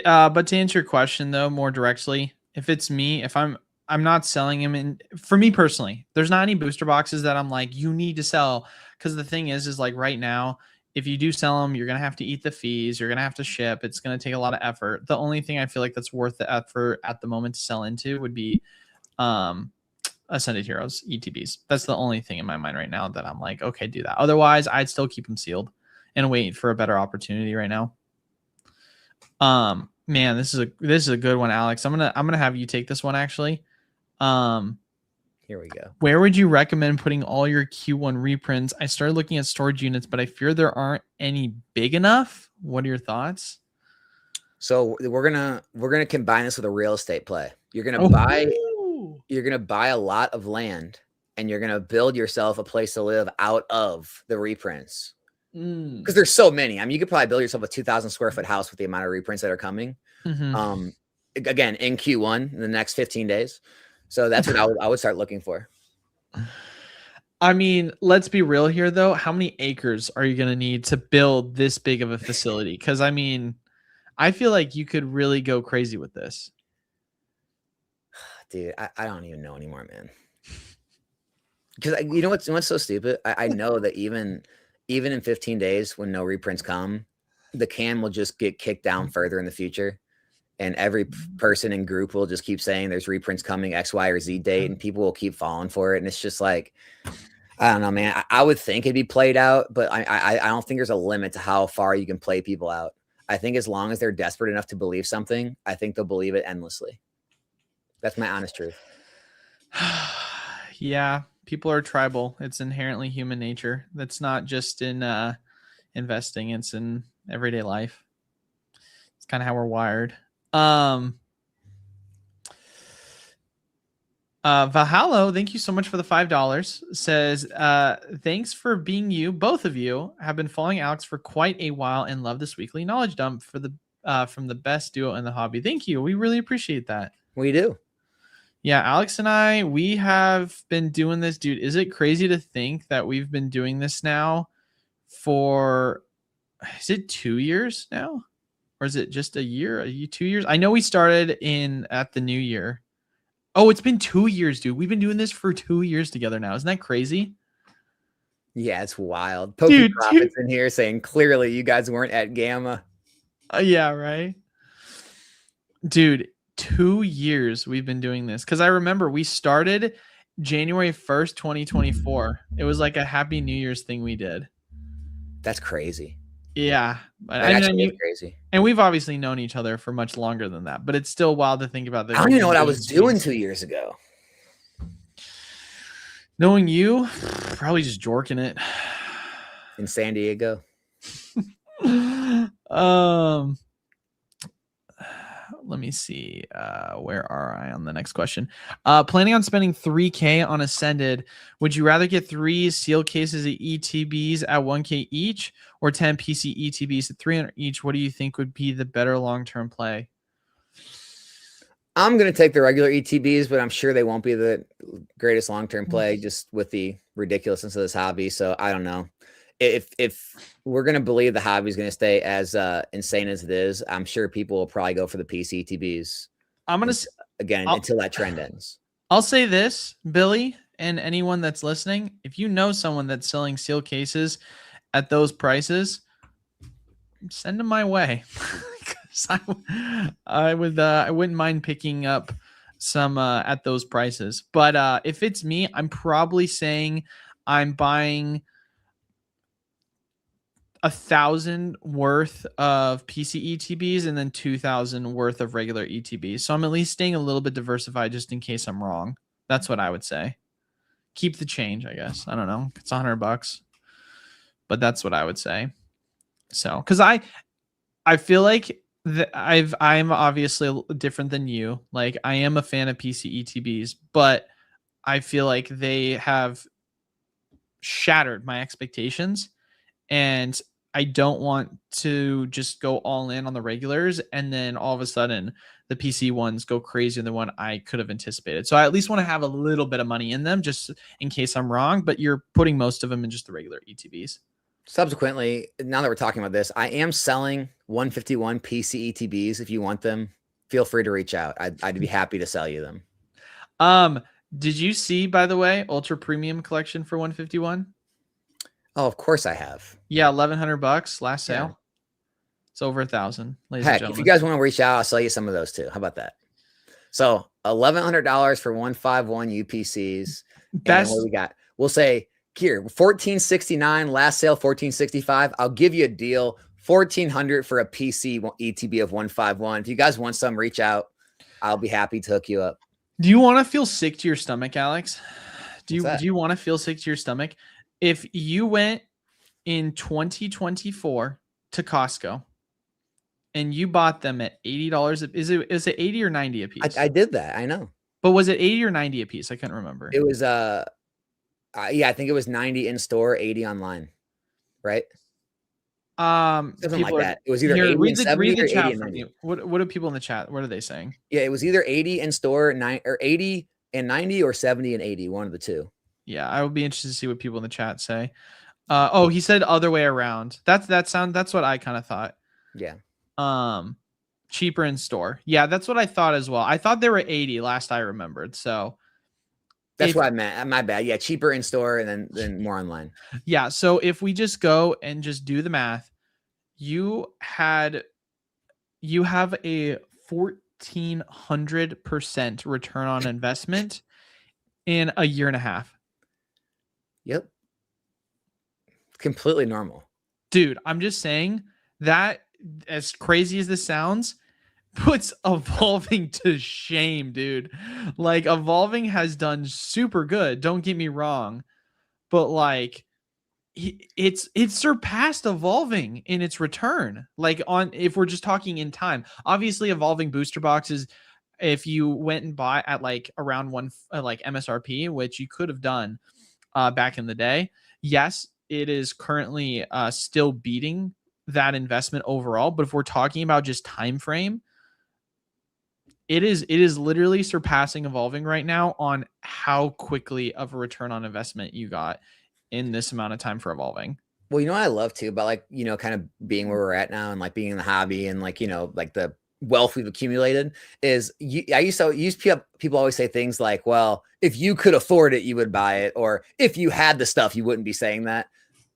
But to answer your question though, more directly, if it's me, if I'm not selling them, and for me personally, there's not any booster boxes that I'm like, you need to sell. Because the thing is like right now, if you do sell them, you're going to have to eat the fees. You're going to have to ship. It's going to take a lot of effort. The only thing I feel like that's worth the effort at the moment to sell into would be Ascended Heroes ETBs. That's the only thing in my mind right now that I'm like, okay, do that. Otherwise, I'd still keep them sealed and wait for a better opportunity right now. Man, this is a good one, Alex. I'm gonna have you take this one actually. Here we go. Where would you recommend putting all your Q1 reprints? I started looking at storage units, but I fear there aren't any big enough. What are your thoughts? So we're gonna combine this with a real estate play. You're gonna buy a lot of land and you're gonna build yourself a place to live out of the reprints. Because there's so many. I mean, you could probably build yourself a 2,000 square foot house with the amount of reprints that are coming. Mm-hmm. Again, in Q1 in the next 15 days. So that's what I would start looking for. I mean, let's be real here though. How many acres are you going to need to build this big of a facility? Because I mean, I feel like you could really go crazy with this. Dude, I don't even know anymore, man. Because you know what's so stupid? I know that even in 15 days when no reprints come, the can will just get kicked down further in the future. And every person and group will just keep saying there's reprints coming X, Y, or Z date, and people will keep falling for it. And it's just like, I don't know, man. I would think it'd be played out, but I don't think there's a limit to how far you can play people out. I think as long as they're desperate enough to believe something, I think they'll believe it endlessly. That's my honest truth. Yeah, people are tribal. It's inherently human nature. That's not just in investing, it's in everyday life. It's kind of how we're wired. Vahalo, thank you so much for the $5. Says, thanks for being you. Both of you have been following Alex for quite a while and love this weekly knowledge dump for the from the best duo in the hobby. Thank you. We really appreciate that. We do. Yeah, Alex and I, we have been doing this, dude. Is it crazy to think that we've been doing this now for, is it 2 years now? Or is it just a year, 2 years? I know we started at the new year. Oh, it's been 2 years, dude. We've been doing this for 2 years together now. Isn't that crazy? Yeah, it's wild. Poke Profits in here saying clearly you guys weren't at Gamma. Yeah, right. Dude, 2 years we've been doing this. Because I remember we started January 1st, 2024. It was like a Happy New Year's thing we did. That's crazy. Yeah. That's crazy. And we've obviously known each other for much longer than that, but it's still wild to think about that. I don't even know what I was doing 2 years ago. Knowing you, probably just jorking it. In San Diego. Let me see. Where are I on the next question? Planning on spending $3K on Ascended. Would you rather get 3 seal cases of ETBs at $1K each or 10 PC ETBs at $300 each? What do you think would be the better long-term play? I'm going to take the regular ETBs, but I'm sure they won't be the greatest long-term play just with the ridiculousness of this hobby. So I don't know. If we're going to believe the hobby is going to stay as insane as it is, I'm sure people will probably go for the PC ETBs. Until that trend ends. I'll say this, Billy, and anyone that's listening, if you know someone that's selling seal cases at those prices, send them my way. I wouldn't mind picking up some at those prices. But if it's me, I'm probably saying I'm buying 1,000 worth of PC ETBs and then 2,000 worth of regular ETBs. So I'm at least staying a little bit diversified just in case I'm wrong. That's what I would say. Keep the change, I guess. I don't know. It's $100, but that's what I would say. So, because I feel like I'm obviously different than you. Like, I am a fan of PC ETBs, but I feel like they have shattered my expectations, and I don't want to just go all in on the regulars and then all of a sudden the PC ones go crazier than what I could have anticipated. So I at least want to have a little bit of money in them just in case I'm wrong, but you're putting most of them in just the regular ETBs. Subsequently, now that we're talking about this, I am selling 151 PC ETBs. If you want them, feel free to reach out. I'd be happy to sell you them. Did you see, by the way, Ultra Premium Collection for 151? Oh, of course I have. Yeah, $1,100 last sale. Yeah. It's over 1,000. Heck, if you guys want to reach out, I'll sell you some of those too. How about that? So $1,100 for 151 UPCs. Best. And what we got? We'll say here $1,469 last sale, $1,465. I'll give you a deal. $1,400 for a PC ETB of 151. If you guys want some, reach out. I'll be happy to hook you up. Do you want to feel sick to your stomach, Alex? Do you want to feel sick to your stomach? If you went in 2024 to Costco and you bought them at $80, is it 80 or 90 a piece? I did that. I know. But was it 80 or 90 a piece? I couldn't remember. It was yeah, I think it was 90 in store, 80 online. Right? Something like that. It was either 80 and 70 or 80 and 90. What are people in the chat? What are they saying? Yeah, it was either 80 in store, 80 and 90 or 70 and 80, one of the two. Yeah, I would be interested to see what people in the chat say. He said other way around. That's what I kind of thought. Yeah. Cheaper in store. Yeah, that's what I thought as well. I thought they were 80 last I remembered. So that's what I meant. My bad. Yeah, cheaper in store and then more online. Yeah. So if we just go and just do the math, you have a 1,400% return on investment in a year and a half. Yep. Completely normal. Dude, I'm just saying that, as crazy as this sounds, puts Evolving to shame, dude. Like, Evolving has done super good, don't get me wrong, but like it's surpassed Evolving in its return. Like, on, if we're just talking in time, obviously Evolving booster boxes, if you went and bought at like around one like MSRP, which you could have done back in the day, yes, it is currently still beating that investment overall. But if we're talking about just time frame, it is literally surpassing Evolving right now on how quickly of a return on investment you got in this amount of time for Evolving. Well, you know what I love too about, like, you know, kind of being where we're at now and like being in the hobby and like, you know, like the wealth we've accumulated is I used to people always say things like, well, if you could afford it, you would buy it. Or if you had the stuff, you wouldn't be saying that.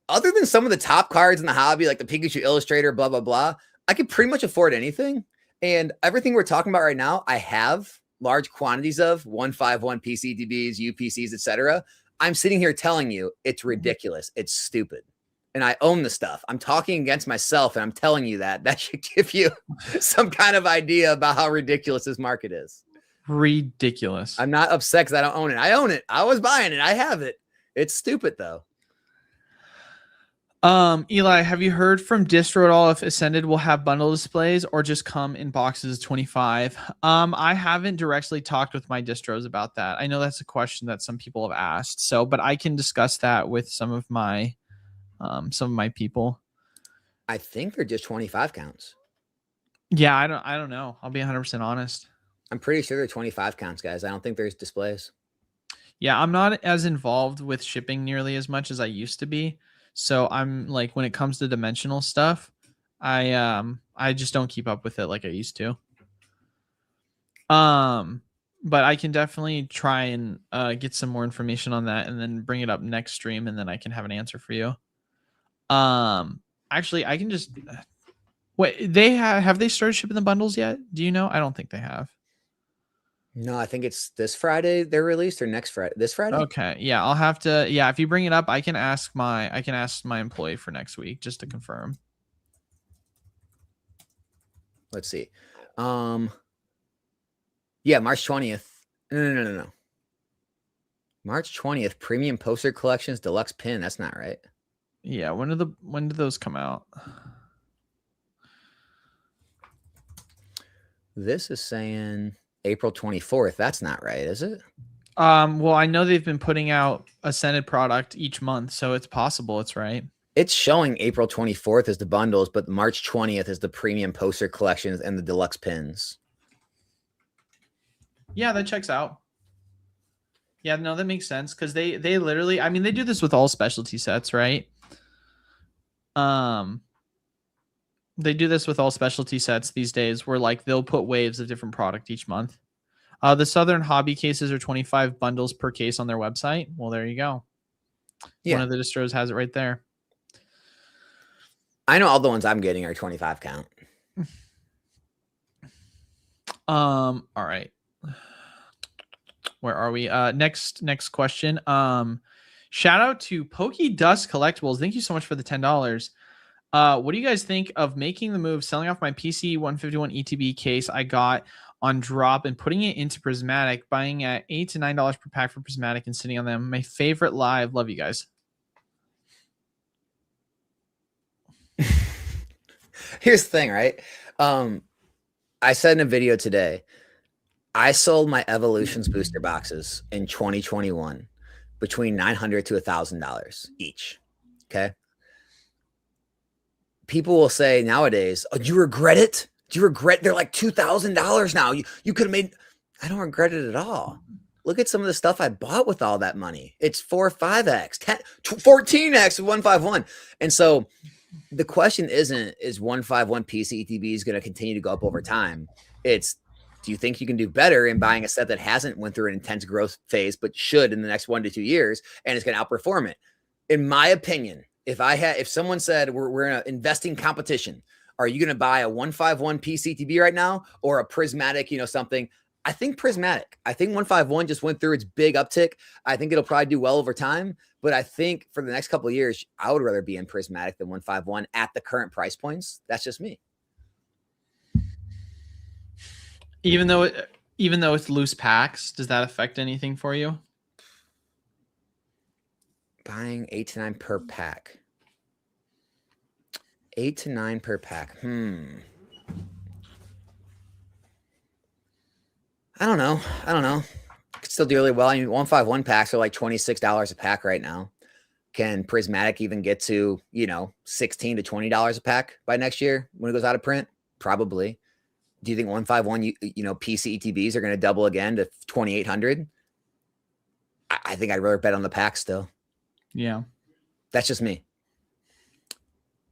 Other than some of the top cards in the hobby, like the Pikachu Illustrator, blah, blah, blah, I could pretty much afford anything. And everything we're talking about right now, I have large quantities of 151 PCDBs, UPCs, etc. I'm sitting here telling you it's ridiculous. It's stupid. And I own the stuff. I'm talking against myself, and I'm telling you that should give you some kind of idea about how ridiculous this market is. Ridiculous. I'm not upset because I don't own it. I own it. I was buying it. I have it. It's stupid though. Eli, have you heard from Distro at all if Ascended will have bundle displays or just come in boxes of 25? I haven't directly talked with my distros about that. I know that's a question that some people have asked. So, but I can discuss that with some of my people. I think they're just 25 counts. Yeah, I don't know. I'll be 100% honest. I'm pretty sure they're 25 counts, guys. I don't think there's displays. Yeah, I'm not as involved with shipping nearly as much as I used to be. So I'm like, when it comes to dimensional stuff, I just don't keep up with it like I used to. But I can definitely try and get some more information on that and then bring it up next stream, and then I can have an answer for you. Actually, I can just wait. They have they started shipping the bundles yet? Do you know? I don't think they have. No, I think it's this Friday they're released, or next Friday. This Friday? Okay. Yeah, I'll have to. Yeah, if you bring it up, I can ask my employee for next week just to confirm. Let's see. Yeah, March 20th. No. March 20th, premium poster collections, deluxe pin. That's not right. Yeah, when did those come out? This is saying April 24th. That's not right, is it? Well, I know they've been putting out Ascended product each month, so it's possible it's right. It's showing April 24th as the bundles, but March 20th is the premium poster collections and the deluxe pins. Yeah, that checks out. Yeah, no, that makes sense because they literally, I mean, they do this with all specialty sets, right? They do this with all specialty sets these days, where like they'll put waves of different product each month. The Southern Hobby cases are 25 bundles per case on their website. Well, there you go. Yeah. One of the distros has it right there. I know all the ones I'm getting are 25 count. All right. Where are we? Next question. Shout out to Pokey Dust Collectibles. Thank you so much for the $10. What do you guys think of making the move, selling off my PC 151 ETB case I got on drop and putting it into Prismatic, buying at $8 to $9 per pack for Prismatic and sitting on them? My favorite live. Love you guys. Here's the thing, right? I said in a video today, I sold my Evolutions booster boxes in 2021 between $900 to $1,000 each. Okay. People will say nowadays, oh, do you regret it? Do you regret? They're like $2,000 now. You could have made. I don't regret it at all. Look at some of the stuff I bought with all that money. It's 4 or 5x, 10, 14x with 151. And so the question isn't, is 151 PCETB is going to continue to go up over time? It's, do you think you can do better in buying a set that hasn't went through an intense growth phase, but should in the next 1 to 2 years, and it's going to outperform it? In my opinion, if someone said we're in an investing competition, are you going to buy a 151 PCTB right now or a prismatic, something? I think prismatic. I think 151 just went through its big uptick. I think it'll probably do well over time, but I think for the next couple of years, I would rather be in prismatic than 151 at the current price points. That's just me. Even though it's loose packs, does that affect anything for you? Buying 8 to 9 per pack. 8 to 9 per pack. I don't know. Could still do really well. I mean, 151 packs are like $26 a pack right now. Can prismatic even get to, $16 to $20 a pack by next year when it goes out of print? Probably. Do you think 151, PC ETBs are going to double again to 2,800? I think I'd rather bet on the pack still. Yeah. That's just me.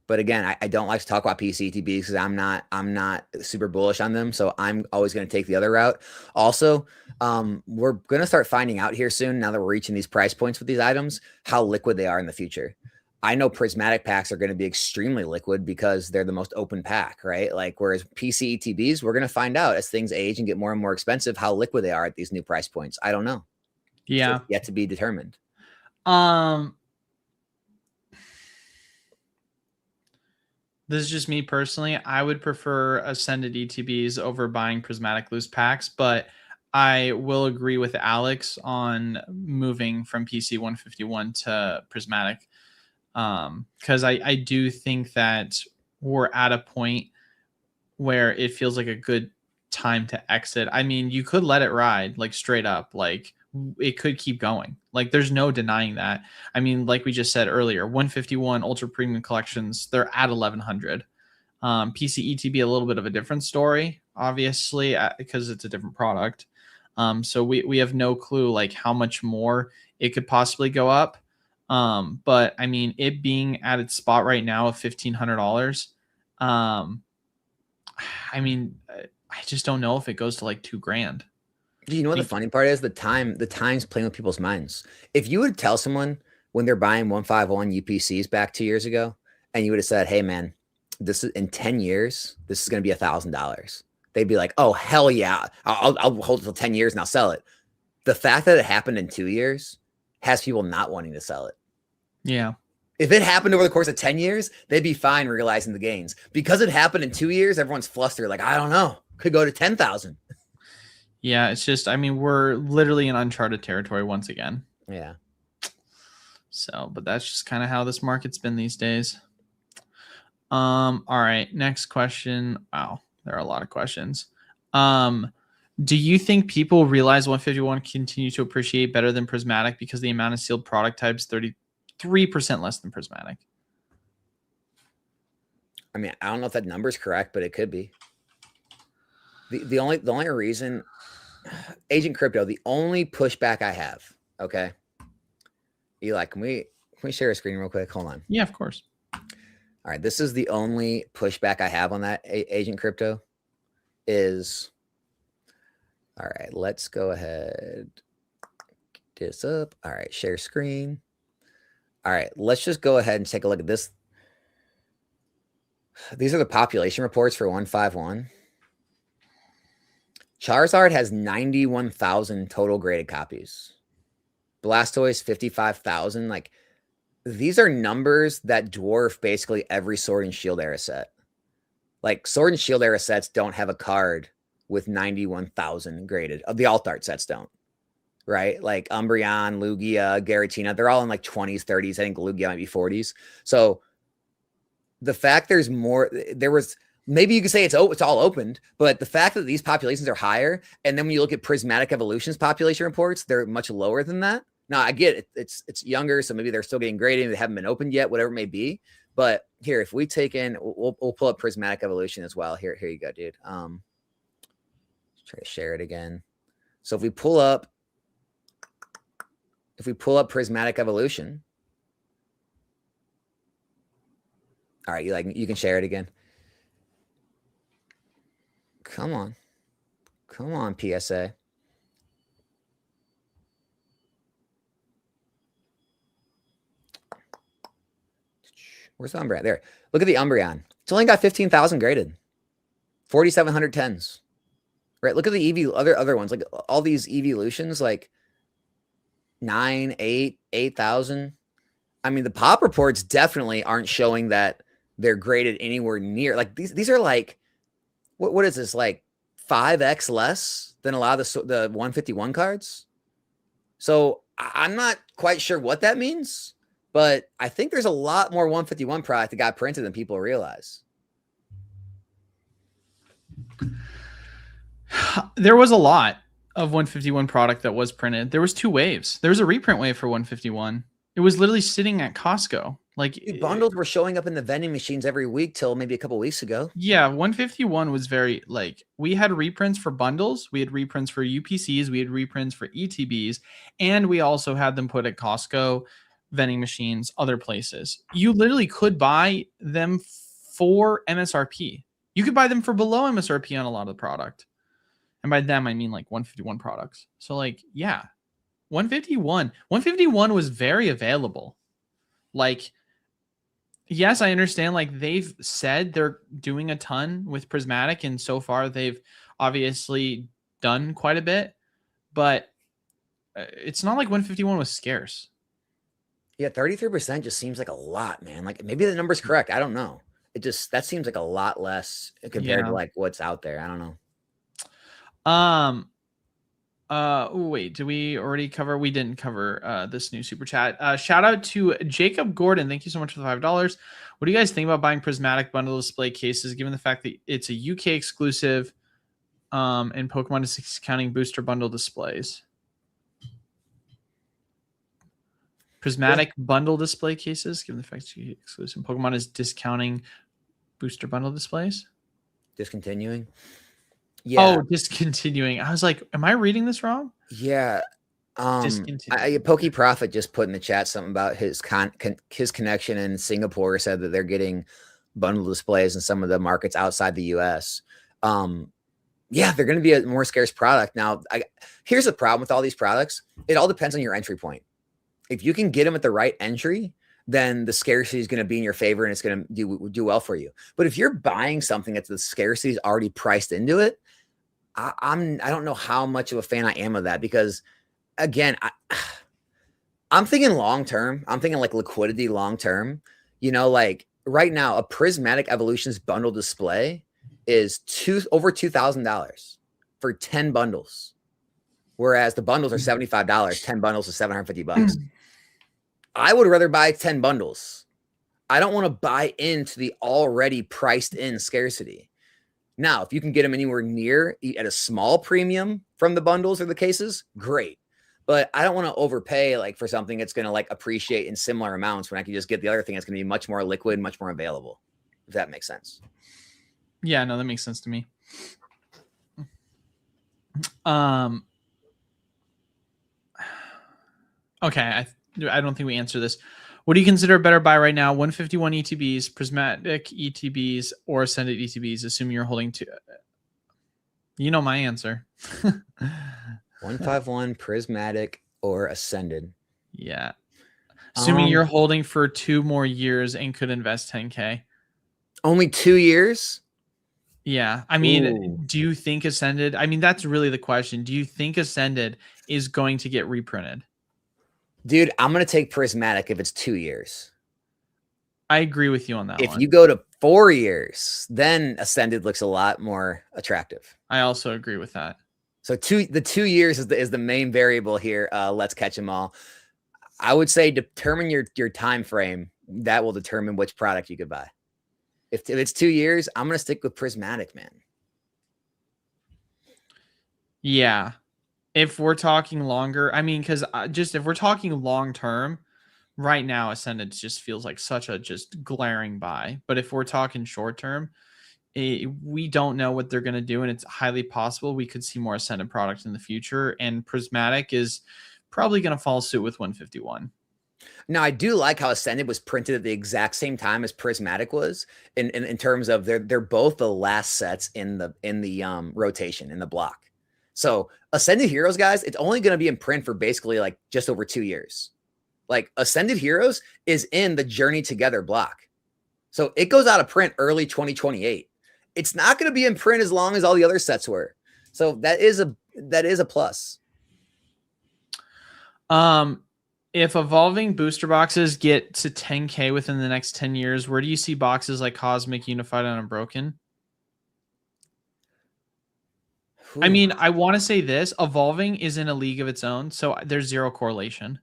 But again, I don't like to talk about PC ETBs because I'm not super bullish on them. So I'm always going to take the other route. Also, we're going to start finding out here soon, now that we're reaching these price points with these items, how liquid they are in the future. I know prismatic packs are going to be extremely liquid because they're the most open pack, right? Like, whereas PC ETBs, we're going to find out as things age and get more and more expensive how liquid they are at these new price points. I don't know. Yeah. It's yet to be determined. This is just me personally. I would prefer ascended ETBs over buying prismatic loose packs, but I will agree with Alex on moving from PC 151 to prismatic. Because I do think that we're at a point where it feels like a good time to exit. I mean, you could let it ride, like, straight up, like it could keep going. Like, there's no denying that. I mean, like we just said earlier, 151 ultra premium collections, they're at 1100. PC ETB, a little bit of a different story, obviously, because it's a different product. So we have no clue like how much more it could possibly go up. But I mean, it being at its spot right now of $1,500, I mean, I just don't know if it goes to like $2,000. Do you know what the funny part is? The time's playing with people's minds. If you would tell someone when they're buying 151 UPCs back 2 years ago, and you would have said, "Hey man, this is in 10 years, this is going to be $1,000." They'd be like, "Oh, hell yeah. I'll hold it till 10 years and I'll sell it." The fact that it happened in 2 years has people not wanting to sell it. Yeah. If it happened over the course of 10 years, they'd be fine realizing the gains. Because it happened in 2 years, everyone's flustered. Like, I don't know, could go to 10,000. Yeah, it's just, I mean, we're literally in uncharted territory once again. Yeah. So, but that's just kind of how this market's been these days. All right, next question. Wow, there are a lot of questions. Do you think people realize 151 continue to appreciate better than prismatic because the amount of sealed product types 33% less than prismatic? I mean, I don't know if that number is correct, but it could be. The only reason, Agent Crypto, the only pushback I have, okay? Eli, can we share a screen real quick? Hold on. Yeah, of course. All right, this is the only pushback I have on that, Agent Crypto, is, all right, let's go ahead, get this up. All right, share screen. All right, let's just go ahead and take a look at this. These are the population reports for 151. Charizard has 91,000 total graded copies. Blastoise, 55,000. Like, these are numbers that dwarf basically every Sword and Shield era set. Like, Sword and Shield era sets don't have a card with 91,000 graded. The alt art sets don't, right? Like Umbreon, Lugia, Giratina, they're all in like 20s, 30s. I think Lugia might be 40s. So the fact there was, maybe you could say it's all opened, but the fact that these populations are higher, and then when you look at Prismatic Evolution's population reports, they're much lower than that. Now, I get it. It's younger, so maybe they're still getting graded. They haven't been opened yet, whatever it may be. But here, if we take in, we'll pull up Prismatic Evolution as well. Here you go, dude. Let's try to share it again. So if we pull up Prismatic Evolution, all right, you can share it again. Come on, PSA. Where's the Umbreon? There. Look at the Umbreon. It's only got 15,000 graded. 4,700 tens. Right? Look at the EV other ones. Like all these evolutions, like 9, 8, 8,000. I mean, the pop reports definitely aren't showing that they're graded anywhere near. Like these are like, what is this? Like 5x less than a lot of the 151 cards. So I'm not quite sure what that means, but I think there's a lot more 151 product that got printed than people realize. There was a lot of 151 product that was printed. There was 2 waves. There was a reprint wave for 151. It was literally sitting at Costco. Like bundles were showing up in the vending machines every week till maybe a couple weeks ago. Yeah, 151 was very like we had reprints for bundles, we had reprints for UPCs, we had reprints for ETBs, and we also had them put at Costco, vending machines, other places. You literally could buy them for MSRP. You could buy them for below MSRP on a lot of the product. And by them, I mean like 151 products. So like, yeah, 151 was very available. Like, yes, I understand. Like they've said they're doing a ton with Prismatic, and so far they've obviously done quite a bit, but it's not like 151 was scarce. Yeah, 33% just seems like a lot, man. Like maybe the number's correct. I don't know. That seems like a lot less compared to like what's out there. I don't know. Wait, did we already cover? We didn't cover this new super chat. Shout out to Jacob Gordon. Thank you so much for the $5. What do you guys think about buying prismatic bundle display cases, given the fact that it's a UK exclusive, and Pokemon is discounting booster bundle displays? Prismatic bundle display cases, given the fact it's UK exclusive, and Pokemon is discounting booster bundle displays. Discontinuing. Yeah. Oh, discontinuing. I was like, am I reading this wrong? Yeah. Pokey Prophet just put in the chat something about his connection in Singapore, said that they're getting bundle displays in some of the markets outside the US. Yeah, they're going to be a more scarce product. Now, here's the problem with all these products. It all depends on your entry point. If you can get them at the right entry, then the scarcity is going to be in your favor and it's going to do well for you. But if you're buying something that the scarcity is already priced into it, I don't know how much of a fan I am of that, because again, I'm thinking long term. I'm thinking like liquidity long term. You know, like right now, a Prismatic Evolutions bundle display is over $2,000 for 10 bundles, whereas the bundles are $75. 10 bundles is $750. I would rather buy 10 bundles. I don't want to buy into the already priced in scarcity. Now, if you can get them anywhere near at a small premium from the bundles or the cases, great. But I don't want to overpay like for something that's going to like appreciate in similar amounts when I can just get the other thing that's going to be much more liquid, much more available. If that makes sense. Yeah, no, that makes sense to me. Okay, I don't think we answered this. What do you consider a better buy right now? 151 ETBs, Prismatic ETBs, or Ascended ETBs, assuming you're holding two. You know my answer. 151 Prismatic or Ascended. Yeah. Assuming you're holding for 2 more years and could invest 10K. Only 2 years? Yeah. I mean, do you think Ascended? I mean, that's really the question. Do you think Ascended is going to get reprinted? Dude, I'm going to take Prismatic if it's 2 years. I agree with you on that one. If you go to 4 years, then Ascended looks a lot more attractive. I also agree with that. So the 2 years is the main variable here. Let's catch them all. I would say determine your time frame. That will determine which product you could buy. If it's 2 years, I'm going to stick with Prismatic, man. Yeah. If we're talking longer, I mean, because just if we're talking long term, right now Ascended just feels like such a just glaring buy. But if we're talking short term, we don't know what they're going to do, and it's highly possible we could see more Ascended products in the future. And Prismatic is probably going to follow suit with 151. Now, I do like how Ascended was printed at the exact same time as Prismatic was, in terms of they're both the last sets in the rotation in the block. So Ascended Heroes, guys, it's only going to be in print for basically like just over 2 years. Like Ascended Heroes is in the Journey Together block. So it goes out of print early 2028. It's not going to be in print as long as all the other sets were. So that is a plus. If evolving booster boxes get to 10K within the next 10 years, where do you see boxes like Cosmic, Unified, and Unbroken? I mean, I want to say this, evolving is in a league of its own, so there's zero correlation.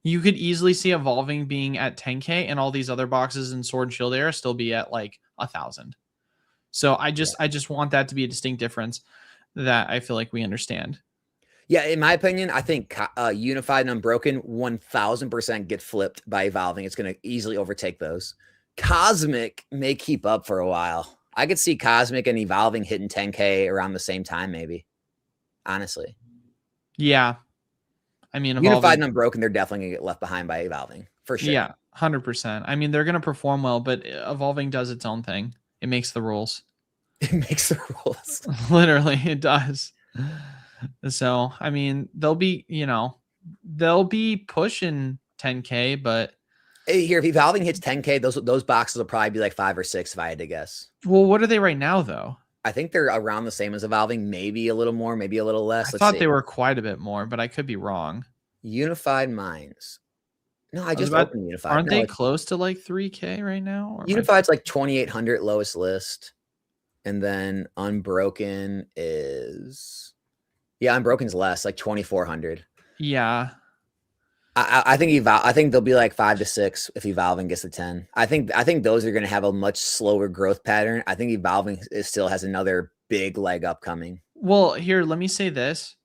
You could easily see evolving being at 10K and all these other boxes in Sword and Shield era still be at like 1,000. So I just want that to be a distinct difference that I feel like we understand. Yeah, in my opinion, I think Unified and Unbroken 1000% get flipped by evolving. It's going to easily overtake those. Cosmic may keep up for a while. I could see Cosmic and evolving hitting 10K around the same time, maybe. Honestly. Yeah. I mean, Unified and Unbroken, they're definitely going to get left behind by evolving, for sure. Yeah, 100%. I mean, they're going to perform well, but evolving does its own thing. It makes the rules. It makes the rules. Literally, it does. So, I mean, they'll be pushing 10K, but here, if evolving hits 10K, those boxes will probably be like 5 or 6 if I had to guess. Well, what are they right now, though? I think they're around the same as evolving, maybe a little more, maybe a little less. I thought they were quite a bit more, but I could be wrong. Unified Minds. No, I just opened Unified. Aren't they close to like 3K right now? Or Unified's like 2,800 lowest list. And then Unbroken is, Unbroken's less, like 2,400. Yeah. I think they'll be like 5 to 6 if evolving gets to 10. I think those are going to have a much slower growth pattern. I think evolving still has another big leg up coming. Well, here, let me say this.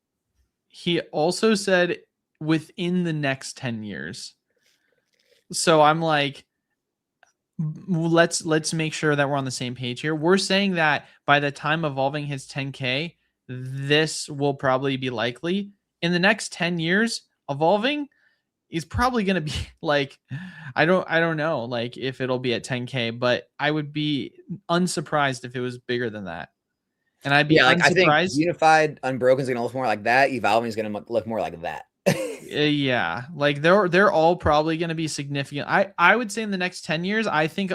He also said within the next 10 years. So I'm like, let's make sure that we're on the same page here. We're saying that by the time evolving hits 10K, this will probably be likely. In the next 10 years, evolving is probably going to be like, I don't know, like if it'll be at 10K, but I would be unsurprised if it was bigger than that. And I'd be unsurprised. I think Unified Unbroken is going to look more like that. Evolving is going to look more like that. Yeah, like they're all probably going to be significant. I would say in the next 10 years, I think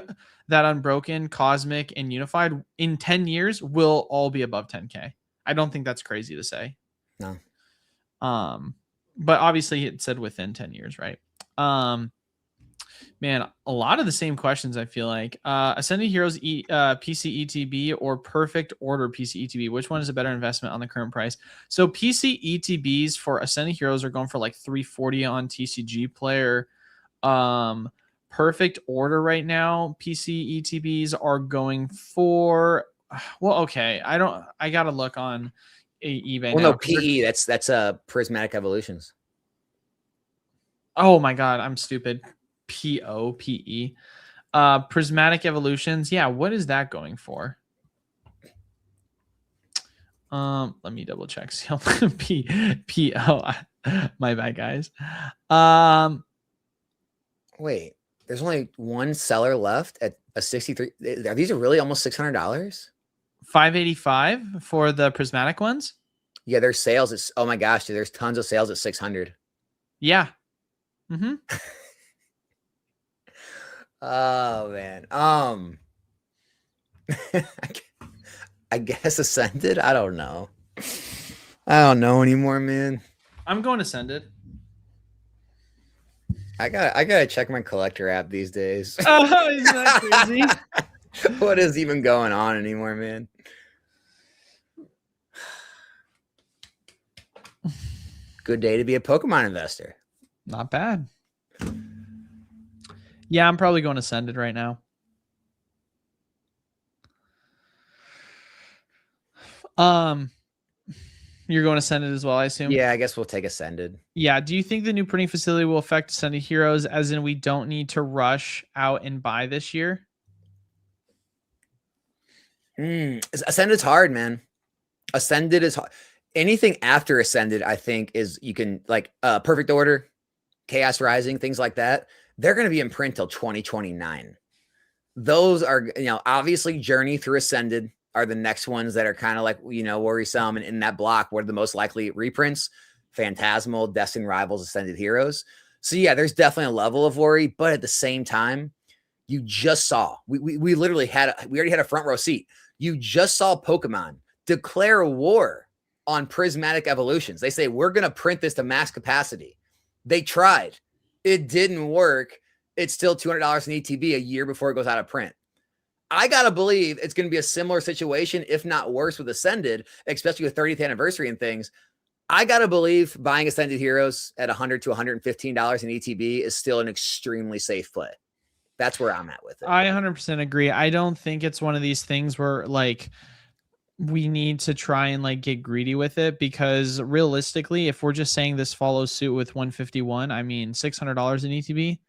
that Unbroken, Cosmic, and Unified in 10 years will all be above 10K. I don't think that's crazy to say. No. But obviously it said within 10 years, right? Man, a lot of the same questions, I feel like. Ascended Heroes PC ETB or Perfect Order PC ETB? Which one is a better investment on the current price? So PC ETBs for Ascended Heroes are going for like 340 on TCG Player. Perfect Order right now, PC ETBs are going for, well, okay. I got to look on eBay. Well, no, PE, that's Prismatic Evolutions. Oh my God, I'm stupid. POPE. Prismatic Evolutions. Yeah, what is that going for? Let me double check. PO. My bad, guys. Wait, there's only one seller left at a 63. Are these really almost $600? 585 for the prismatic ones. Yeah, there's sales. It's, oh my gosh, dude, there's tons of sales at 600. Yeah. Oh man. I guess Ascended. I don't know. I don't know anymore, man. I'm going Ascended. I gotta check my collector app these days. Oh, isn't that crazy? What is even going on anymore, man? Good day to be a Pokemon investor. Not bad. Yeah, I'm probably going Ascended right now. You're going Ascended as well, I assume? Yeah, I guess we'll take Ascended. Yeah. Do you think the new printing facility will affect Ascended Heroes, as in we don't need to rush out and buy this year? Ascended's hard, man. Ascended is hard. Anything after Ascended, I think, is you can like Perfect Order, Chaos Rising, things like that. They're going to be in print till 2029. Those are, obviously Journey through Ascended are the next ones that are kind of like, worrisome. And in that block, what are the most likely reprints? Phantasmal, Destined Rivals, Ascended Heroes. So yeah, there's definitely a level of worry, but at the same time, You just saw, we literally we already had a front row seat. You just saw Pokemon declare a war on prismatic evolutions. They say, we're going to print this to max capacity. They tried. It didn't work. It's still $200 in ETB a year before it goes out of print. I got to believe it's going to be a similar situation, if not worse, with Ascended, especially with 30th anniversary and things. I got to believe buying Ascended Heroes at $100 to $115 in ETB is still an extremely safe play. That's where I'm at with it. I 100% agree. I don't think it's one of these things where like we need to try and like get greedy with it, because realistically, if we're just saying this follows suit with 151, I mean, $600 in ETB,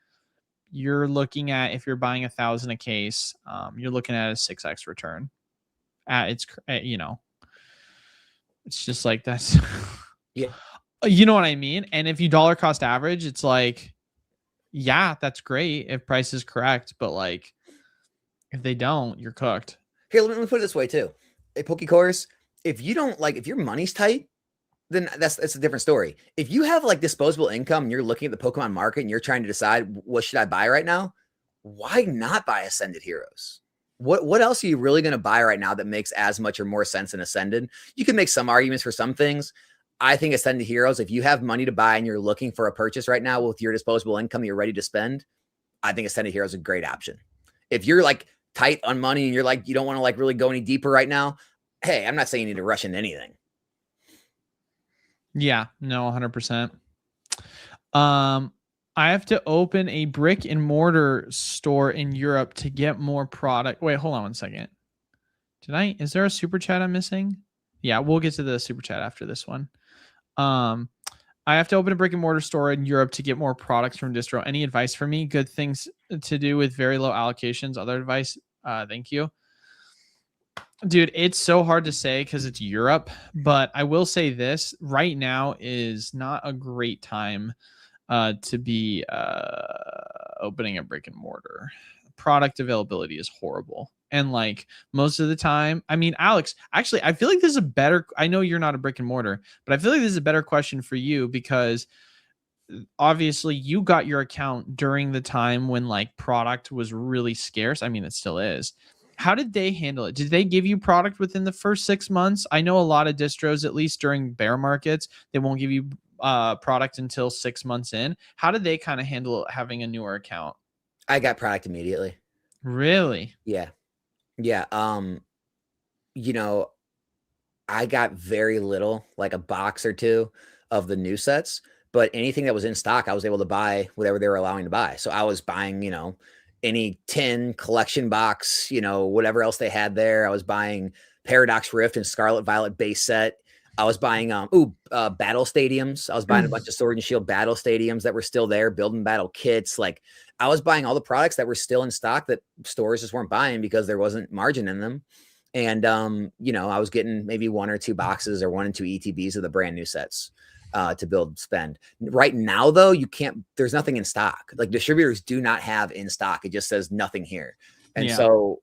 you're looking at, if you're buying 1,000 a case, you're looking at a 6x return. It's just like that's, yeah, you know what I mean? And if you dollar cost average, it's like, yeah, that's great if price is correct, but like if they don't, you're cooked. Here, let me put it this way too. Hey, Pokecourse, if you don't like, if your money's tight, then that's a different story. If you have like disposable income and you're looking at the Pokemon market and you're trying to decide what should I buy right now, why not buy Ascended Heroes? What else are you really going to buy right now that makes as much or more sense than Ascended? You can make some arguments for some things. I think Ascended Heroes, if you have money to buy and you're looking for a purchase right now with your disposable income you're ready to spend, I think Ascended Heroes is a great option. If you're like tight on money and you're like, you don't want to like really go any deeper right now, hey, I'm not saying you need to rush into anything. Yeah, no, 100%. I have to open a brick and mortar store in Europe to get more product. Wait, hold on one second. Is there a super chat I'm missing? Yeah, we'll get to the super chat after this one. I have to open a brick and mortar store in Europe to get more products from distro. Any advice for me? Good things to do with very low allocations. Other advice? Thank you. Dude, it's so hard to say because it's Europe, but I will say this right now is not a great time to be opening a brick and mortar. Product availability is horrible. And like most of the time, I mean, Alex, actually, I feel like this is a better, I know you're not a brick and mortar, but I feel like this is a better question for you because obviously you got your account during the time when like product was really scarce. I mean, it still is. How did they handle it? Did they give you product within the first 6 months? I know a lot of distros, at least during bear markets, they won't give you product until 6 months in. How did they kind of handle having a newer account? I got product immediately. Really? Yeah. Yeah. You know, I got very little, like a box or two of the new sets, but anything that was in stock, I was able to buy whatever they were allowing to buy. So I was buying, any 10 collection box, whatever else they had there. I was buying Paradox Rift and Scarlet Violet base set. I was buying battle stadiums. I was buying a bunch of Sword and Shield battle stadiums that were still there, building battle kits. Like I was buying all the products that were still in stock that stores just weren't buying because there wasn't margin in them. And I was getting maybe 1 or 2 boxes or 1 and 2 ETBs of the brand new sets to build spend. Right now, though, there's nothing in stock. Like distributors do not have in stock. It just says nothing here. And so,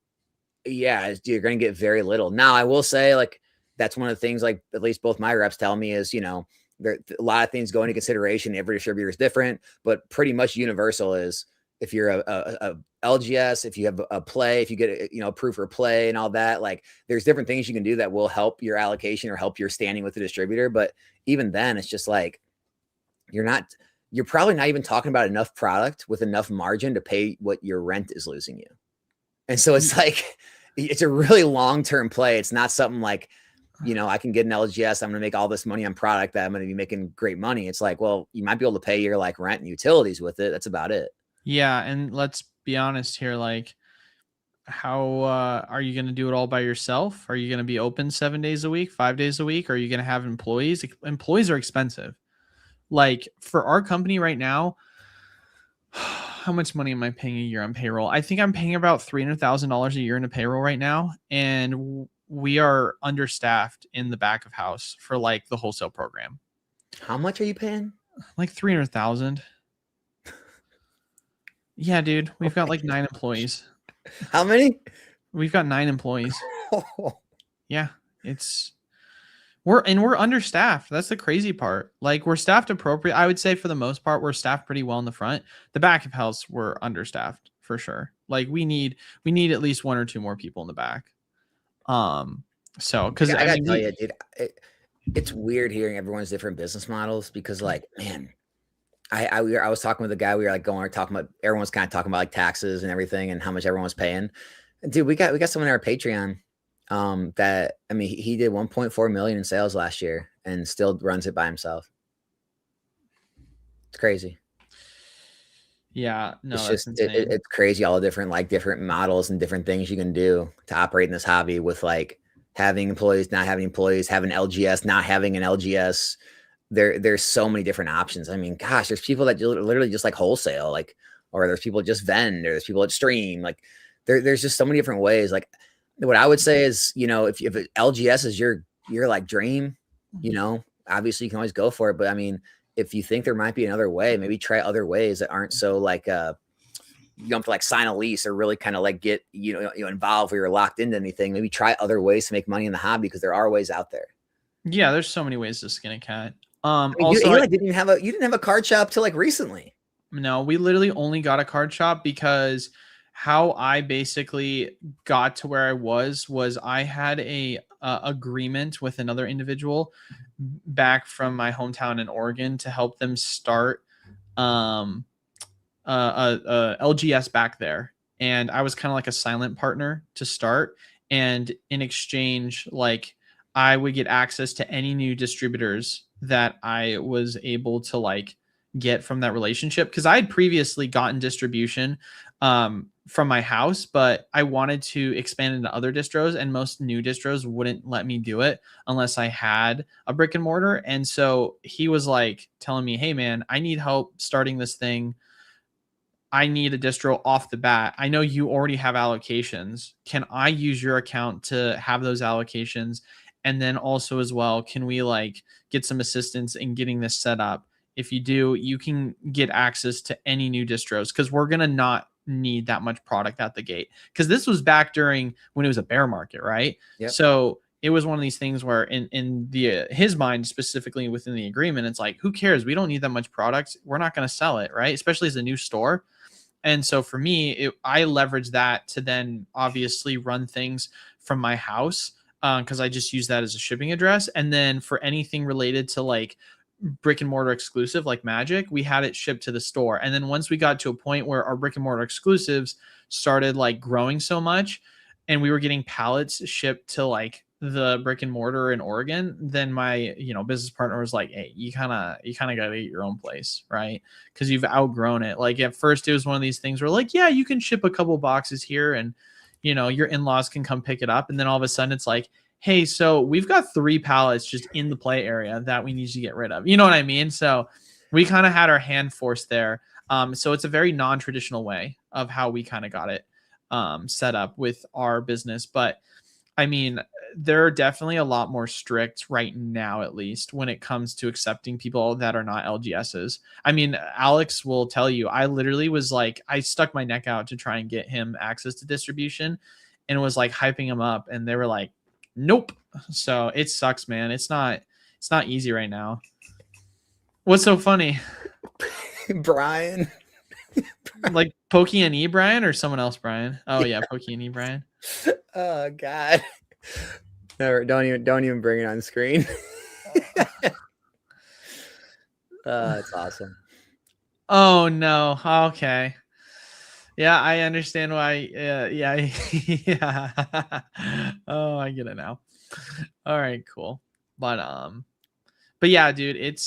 yeah, you're going to get very little. Now, I will say, like, that's one of the things, like, at least both my reps tell me is, there a lot of things go into consideration. Every distributor is different, but pretty much universal is if you're a LGS, if you have a play, if you get approved for play and all that, like there's different things you can do that will help your allocation or help your standing with the distributor. But even then, it's just like you're probably not even talking about enough product with enough margin to pay what your rent is losing you. And so it's like it's a really long-term play. It's not something like, I can get an LGS. I'm going to make all this money on product that I'm going to be making great money. It's like, well, you might be able to pay your like rent and utilities with it. That's about it. Yeah. And let's be honest here. Like, how are you going to do it all by yourself? Are you going to be open 7 days a week, 5 days a week? Are you going to have employees? Employees are expensive. Like for our company right now, how much money am I paying a year on payroll? I think I'm paying about $300,000 a year into payroll right now. And we are understaffed in the back of house for like the wholesale program. How much are you paying? Like 300,000. Yeah, dude, we've got like 9 employees. How many? We've got 9 employees. Yeah, we're understaffed. That's the crazy part. Like we're staffed appropriate. I would say for the most part, we're staffed pretty well in the front. The back of house, we're understaffed for sure. Like we need at least one or two more people in the back. So because I I gotta mean, tell you, dude, it's weird hearing everyone's different business models because, like, man, I was talking with a guy. We were like talking about everyone's kind of talking about like taxes and everything and how much everyone was paying. And dude, we got someone on our Patreon that I mean he did 1.4 million in sales last year and still runs it by himself. It's crazy. yeah, no, It's that's just insane. it's crazy all the different models and different things you can do to operate in this hobby with like having employees, not having employees, having LGS, not having an LGS. There's so many different options. I mean, gosh, there's people that literally just like wholesale, like, or there's people that just vend, or there's people that stream. Like, there's just so many different ways. Like, what I would say is, you know, if LGS is your like dream, you know, obviously you can always go for it. But I mean, if you think there might be another way, maybe try other ways that aren't so like you don't have to like sign a lease or really kind of like get involved where you're locked into anything. Maybe try other ways to make money in the hobby because there are ways out there. Yeah, there's so many ways to skin a cat. I mean, Also, you didn't have a card shop till like recently. no, we literally only got a card shop because how I basically got to where I was I had a agreement with another individual back from my hometown in Oregon to help them start um LGS back there, and I was kind of like a silent partner to start, and in exchange, like I would get access to any new distributors that I was able to like get from that relationship, because I had previously gotten distribution from my house, but I wanted to expand into other distros, and most new distros wouldn't let me do it unless I had a brick and mortar. And so he was like telling me, hey man, I need help starting this thing. I need a distro off the bat. I know you already have allocations. Can I use your account to have those allocations? And then also as well, can we like get some assistance in getting this set up? If you do, you can get access to any new distros, because we're going to not need that much product at the gate. Because this was back during when it was a bear market, right? Yep. So it was one of these things where in the his mind, specifically within the agreement, it's like, who cares? We don't need that much product. We're not going to sell it, right? Especially as a new store. And so for me, I leverage that to then obviously run things from my house, because I just use that as a shipping address. And then for anything related to like brick and mortar exclusive like Magic, we had it shipped to the store. And then once we got to a point where our brick and mortar exclusives started like growing so much and we were getting pallets shipped to like the brick and mortar in Oregon, then my business partner was like, hey, you kind of got to get your own place, right? Because you've outgrown it. Like at first it was one of these things where like, yeah, you can ship a couple boxes here and your in-laws can come pick it up. And then all of a sudden it's like, hey, so we've got 3 pallets just in the play area that we need to get rid of. You know what I mean? So we kind of had our hand forced there. So it's a very non-traditional way of how we kind of got it set up with our business. But I mean, they're definitely a lot more strict right now, at least when it comes to accepting people that are not LGSs. I mean, Alex will tell you, I literally was like, I stuck my neck out to try and get him access to distribution and was like hyping him up. And they were like, nope. So it sucks, man. It's not easy right now. What's so funny? Brian. Like Pokey and E Brian or someone else Brian? Oh yeah, Pokey and E Brian. Oh God. Never, don't even bring it on screen. It's awesome. Oh no. Okay. Yeah, I understand why. Yeah. Yeah. Oh, I get it now. All right, cool. But yeah, dude, it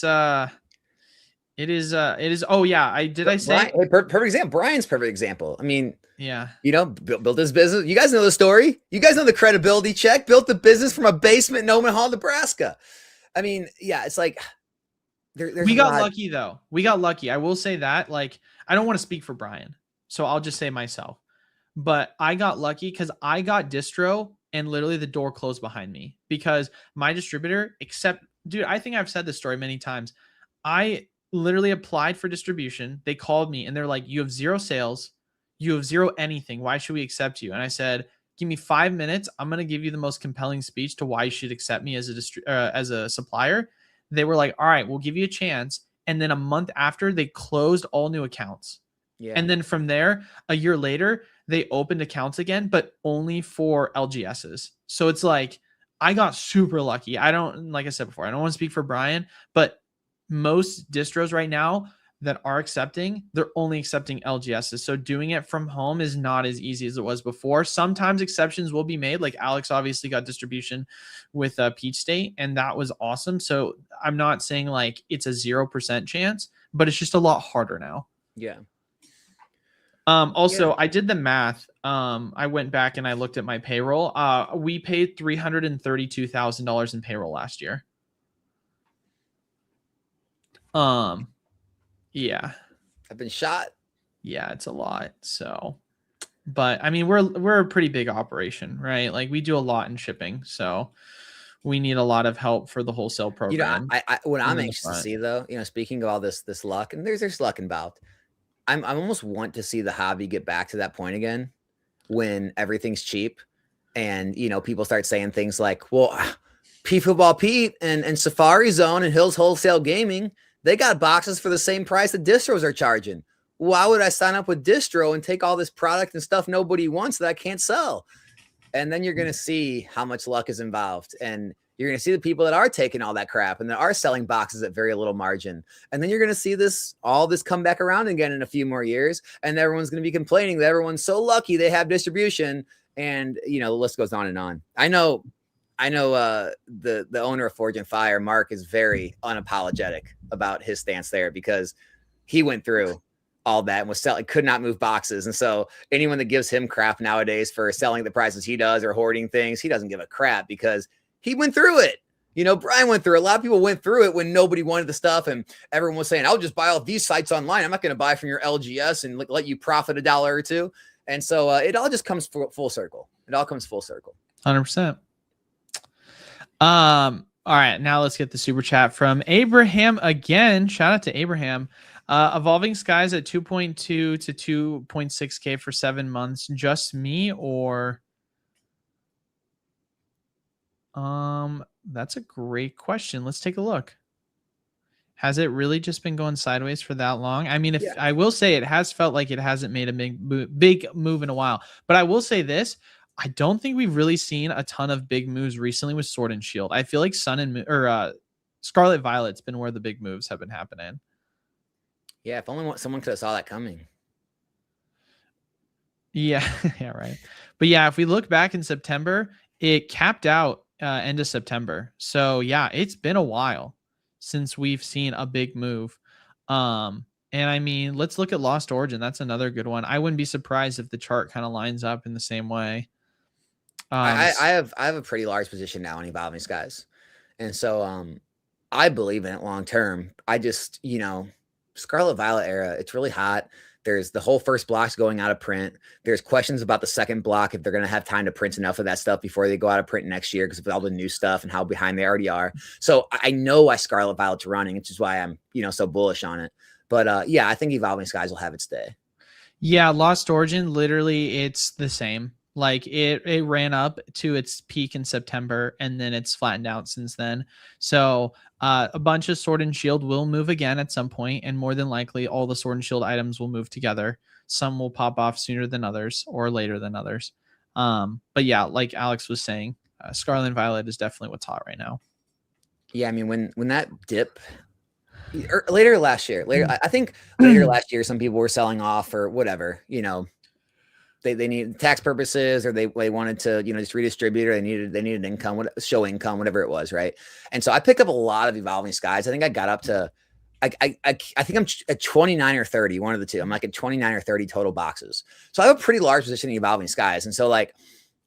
is. Oh yeah, I say. Brian, perfect example. Brian's perfect example. I mean, Yeah. Built this business. You guys know the story. You guys know the credibility check. Built the business from a basement in Omaha, Nebraska. I mean, yeah, it's like We got lucky though. We got lucky. I will say that. Like, I don't want to speak for Brian, so I'll just say myself. But I got lucky because I got distro and literally the door closed behind me because my distributor, dude, I think I've said this story many times. I literally applied for distribution. They called me and they're like, you have 0 sales. You have 0 anything. Why should we accept you? And I said, give me 5 minutes. I'm going to give you the most compelling speech to why you should accept me as a supplier. They were like, all right, we'll give you a chance. And then a month after, they closed all new accounts. Yeah. And then from there, a year later, they opened accounts again, but only for LGSs. So it's like, I got super lucky. Like I said before, I don't want to speak for Brian, but most distros right now that are accepting, they're only accepting LGSs. So doing it from home is not as easy as it was before. Sometimes exceptions will be made. Like Alex obviously got distribution with Peach State, and that was awesome. So I'm not saying like it's a 0% chance, but it's just a lot harder now. Yeah. Also, I did the math. I went back and I looked at my payroll. We paid $332,000 in payroll last year. Yeah. I've been shot. Yeah, it's a lot. So, but I mean, we're a pretty big operation, right? Like we do a lot in shipping, so we need a lot of help for the wholesale program. What I'm anxious to see, though, speaking of all this luck, and there's luck involved. I almost want to see the hobby get back to that point again, when everything's cheap, and people start saying things like, "Well, P Football Pete and Safari Zone and Hills Wholesale Gaming, they got boxes for the same price that distros are charging. Why would I sign up with distro and take all this product and stuff nobody wants that I can't sell?" And then you're going to see how much luck is involved. And you're going to see the people that are taking all that crap and that are selling boxes at very little margin. And then you're going to see all this come back around again in a few more years. And everyone's going to be complaining that everyone's so lucky they have distribution. And, the list goes on and on. I know the owner of Forge and Fire, Mark, is very unapologetic about his stance there, because he went through all that and was selling, could not move boxes. And so anyone that gives him crap nowadays for selling the prices he does or hoarding things, he doesn't give a crap, because he went through it. Brian went through it. A lot of people went through it when nobody wanted the stuff, and everyone was saying, "I'll just buy all these sites online. I'm not going to buy from your LGS and let you profit $1 or $2." And so it all just comes full circle. It all comes full circle. 100%. All right, now let's get the super chat from Abraham again. Shout out to Abraham. Evolving Skies at 2.2 to 2.6K for 7 months. Just me, or that's a great question. Let's take a look. Has it really just been going sideways for that long? I mean, I will say it has felt like it hasn't made a big move in a while. But I will say this: I don't think we've really seen a ton of big moves recently with Sword and Shield. I feel like Scarlet Violet's been where the big moves have been happening. Yeah, if only someone could have saw that coming. Yeah, yeah, right. But yeah, if we look back in September, it capped out end of September. So yeah, it's been a while since we've seen a big move. And I mean, let's look at Lost Origin. That's another good one. I wouldn't be surprised if the chart kind of lines up in the same way. I have a pretty large position now in Evolving Skies, and so I believe in it long term. I just Scarlet Violet era, it's really hot. There's the whole first block's going out of print. There's questions about the second block, if they're going to have time to print enough of that stuff before they go out of print next year, because of all the new stuff and how behind they already are. So I know why Scarlet Violet's running, which is why I'm so bullish on it. But yeah, I think Evolving Skies will have its day. Yeah, Lost Origin, literally, it's the same. Like it ran up to its peak in September, and then it's flattened out since then. So a bunch of Sword and Shield will move again at some point, and more than likely all the Sword and Shield items will move together. Some will pop off sooner than others or later than others. But yeah, like Alex was saying, Scarlet and Violet is definitely what's hot right now. Yeah, I mean, when that dip later last year, I think later last year, some people were selling off or whatever, they need tax purposes, or they wanted to, just redistribute, or they needed income, show income, whatever it was. Right. And so I picked up a lot of Evolving Skies. I think I got up to, I think I'm at 29 or 30, one of the two. I'm like at 29 or 30 total boxes. So I have a pretty large position in Evolving Skies. And so like,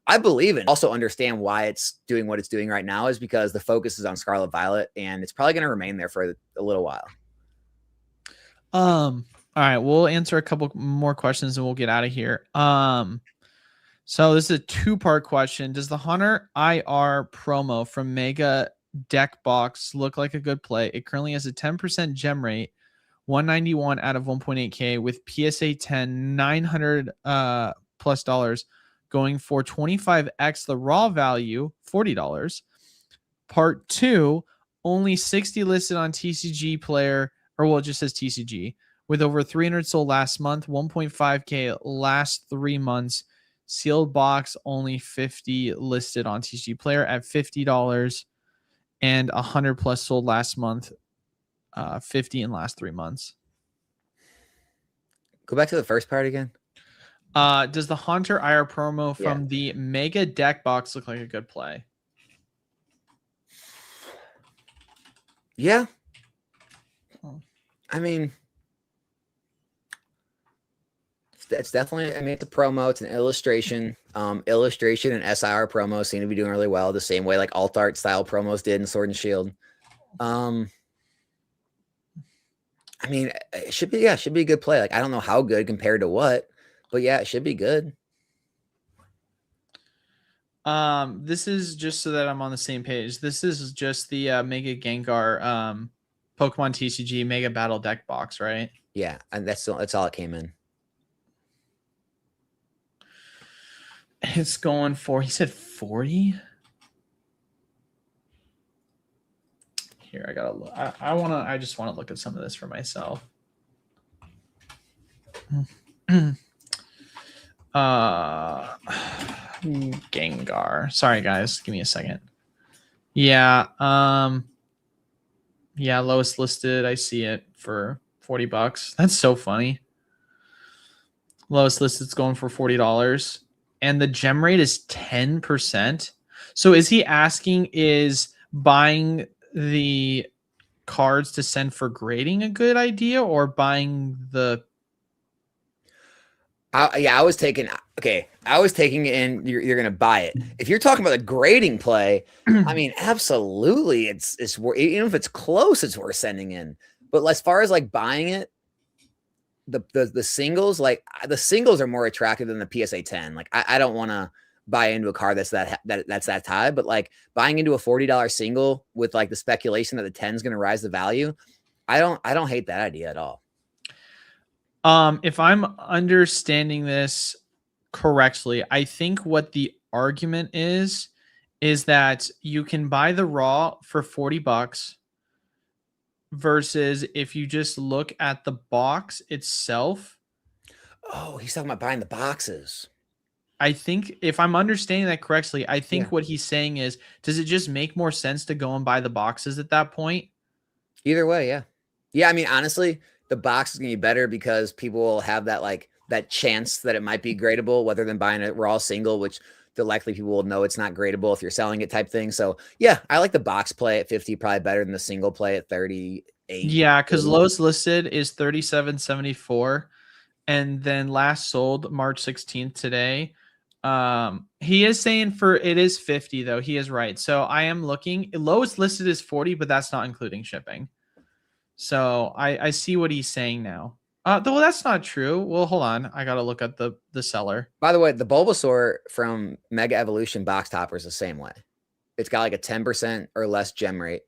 I believe in, also understand why it's doing what it's doing right now, is because the focus is on Scarlet Violet, and it's probably going to remain there for a little while. All right, we'll answer a couple more questions and we'll get out of here. So this is a two-part question. Does the Hunter IR promo from Mega Deck Box look like a good play? It currently has a 10% gem rate, 191 out of 1.8K with PSA 10, $900 plus dollars, going for 25x the raw value, $40. Part 2, only 60 listed on TCG Player, or well, it just says TCG, with over 300 sold last month, 1.5K last 3 months. Sealed box, only 50 listed on TCG Player at $50, and 100 plus sold last month, 50 in last 3 months. Go back to the first part again. Does the Haunter IR promo from the Mega Deck box look like a good play? Yeah. I mean, it's definitely, I mean, it's a promo. It's an illustration. Illustration and SIR promos seem to be doing really well, the same way like alt art style promos did in Sword and Shield. I mean, it should be, it should be a good play. Like, I don't know how good compared to what, but yeah, it should be good. This is just so that I'm on the same page. This is just the Mega Gengar Pokemon TCG Mega Battle Deck box, right? Yeah, and that's all it came in. It's going for, he said 40. Here, I gotta look. I just want to look at some of this for myself. Gengar. Sorry guys, give me a second. Yeah, yeah, lowest listed. I see it for $40. That's so funny. Lowest listed's going for $40, and the gem rate is 10%. So is he asking, is buying the cards to send for grading a good idea, or buying the? I was taking it in. You're gonna buy it. If you're talking about a grading play, I mean, absolutely, it's even if it's close, it's worth sending in. But as far as like buying it, the singles, like the singles are more attractive than the PSA 10. Like I don't want to buy into a card that's that high, but like buying into a $40 single with like the speculation that the 10 is going to rise the value, I don't hate that idea at all. If I'm understanding this correctly, I think what the argument is that you can buy the raw for $40 versus if you just look at the box itself. Oh, he's talking about buying the boxes. I think if I'm understanding that correctly, I think what he's saying is, does it just make more sense to go and buy the boxes at that point? Either way, yeah. Yeah, I mean, honestly, the box is going to be better because people will have that like that chance that it might be gradable, rather than buying a raw single, which the likely people will know it's not gradable if you're selling it type thing. So yeah, I like the box play at 50 probably better than the single play at 38. Yeah, because lowest listed is 37.74, and then last sold March 16th today. He is saying for it is 50 though. He is right. So I am looking. Lowest listed is 40, but that's not including shipping. So I see what he's saying now. Though that's not true. Well, hold on. I gotta look at the seller. By the way, the Bulbasaur from Mega Evolution box topper is the same way. It's got like a 10% or less gem rate.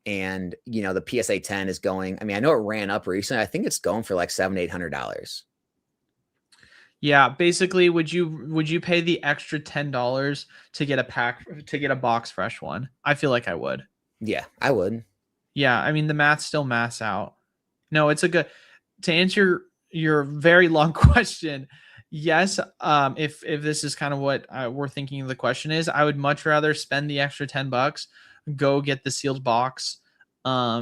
And you know, the PSA 10 is going. I mean, I know it ran up recently. I think it's going for like $700-800. Yeah, basically, would you pay the extra $10 to get a pack, to get a box fresh one? I feel like I would. Yeah, I would. Yeah, I mean the math still maths out. No, it's a good, to answer your very long question. Yes, if this is kind of what we're thinking the question is, I would much rather spend the extra $10, go get the sealed box,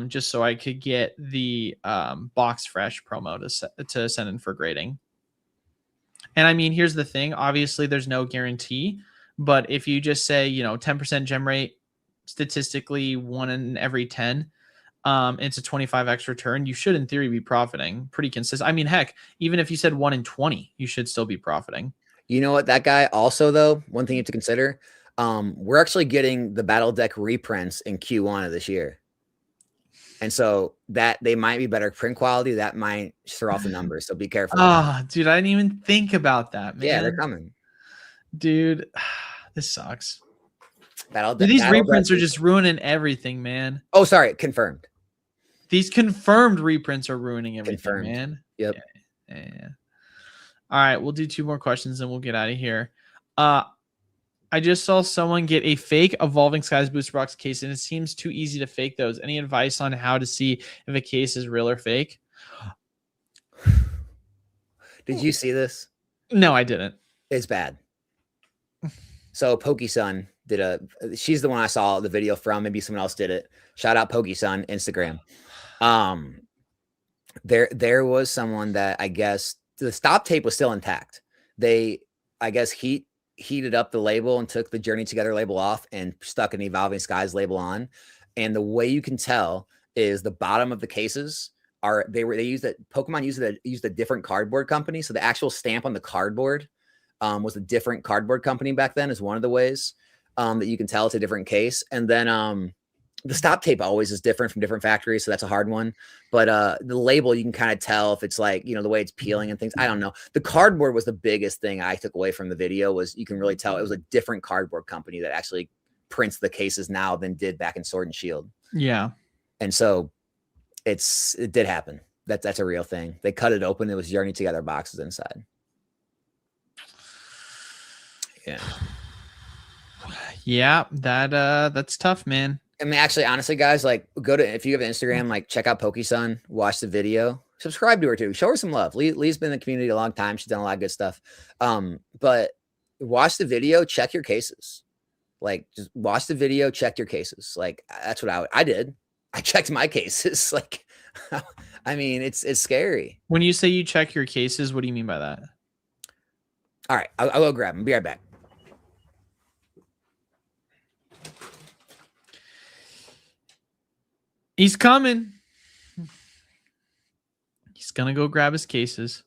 just so I could get the box fresh promo to send in for grading. And I mean, here's the thing. Obviously, there's no guarantee, but if you just say, 10% gem rate, statistically 1 in every 10, it's a 25x return. You should, in theory, be profiting pretty consistent. I mean, heck, even if you said 1 in 20, you should still be profiting. You know what? That guy also, though, one thing you have to consider, we're actually getting the battle deck reprints in Q1 of this year. And so that they might be better print quality. That might throw off the numbers. So be careful. Dude, I didn't even think about that, man. Yeah, they're coming. Dude, this sucks. Dude, these reprints are just ruining everything, man. Oh, sorry. Confirmed. These confirmed reprints are ruining everything, man. Yep. Yeah. All right, we'll do 2 more questions and we'll get out of here. I just saw someone get a fake Evolving Skies booster box case, and it seems too easy to fake those. Any advice on how to see if a case is real or fake? Did you see this? No, I didn't. It's bad. So PokeSun did she's the one I saw the video from. Maybe someone else did it. Shout out PokeSun Instagram. There was someone that I guess the stop tape was still intact. They, I guess, heated up the label and took the Journey Together label off and stuck an Evolving Skies label on. And the way you can tell is the bottom of the cases are they used that Pokemon used a different cardboard company. So the actual stamp on the cardboard was a different cardboard company back then, is one of the ways that you can tell it's a different case. And then the stop tape always is different from different factories, so that's a hard one. But the label, you can kind of tell if it's like, you know, the way it's peeling and things. I don't know. The cardboard was the biggest thing I took away from the video, was you can really tell it was a different cardboard company that actually prints the cases now than did back in Sword and Shield. Yeah. And so it did happen. That's a real thing. They cut it open. It was Journey Together boxes inside. Yeah. Yeah, that's tough, man. I mean, actually, honestly, guys, like, if you have Instagram, like, check out PokeSun, watch the video, subscribe to her too, show her some love. Lee's been in the community a long time. She's done a lot of good stuff. But watch the video, check your cases. Like, just watch the video, check your cases. Like, that's what I did. I checked my cases. Like, I mean, it's scary. When you say you check your cases, what do you mean by that? All right, I'll go grab them. Be right back. He's coming. He's gonna go grab his cases.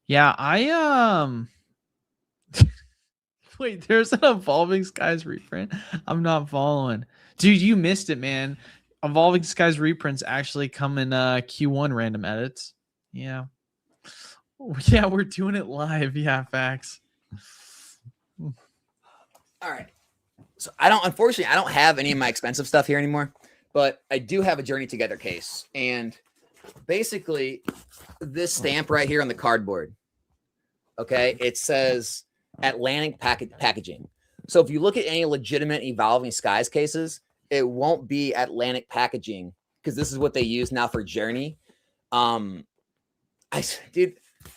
Yeah, wait, there's an Evolving Skies reprint. I'm not following. Dude, you missed it, man. Evolving Skies reprints actually come in Q1 random edits. Yeah. Yeah, we're doing it live. Yeah, facts. All right. So unfortunately, I don't have any of my expensive stuff here anymore, but I do have a Journey Together case. And basically this stamp right here on the cardboard, okay, it says Atlantic packaging. So if you look at any legitimate Evolving Skies cases, it won't be Atlantic packaging because this is what they use now for Journey. Dude,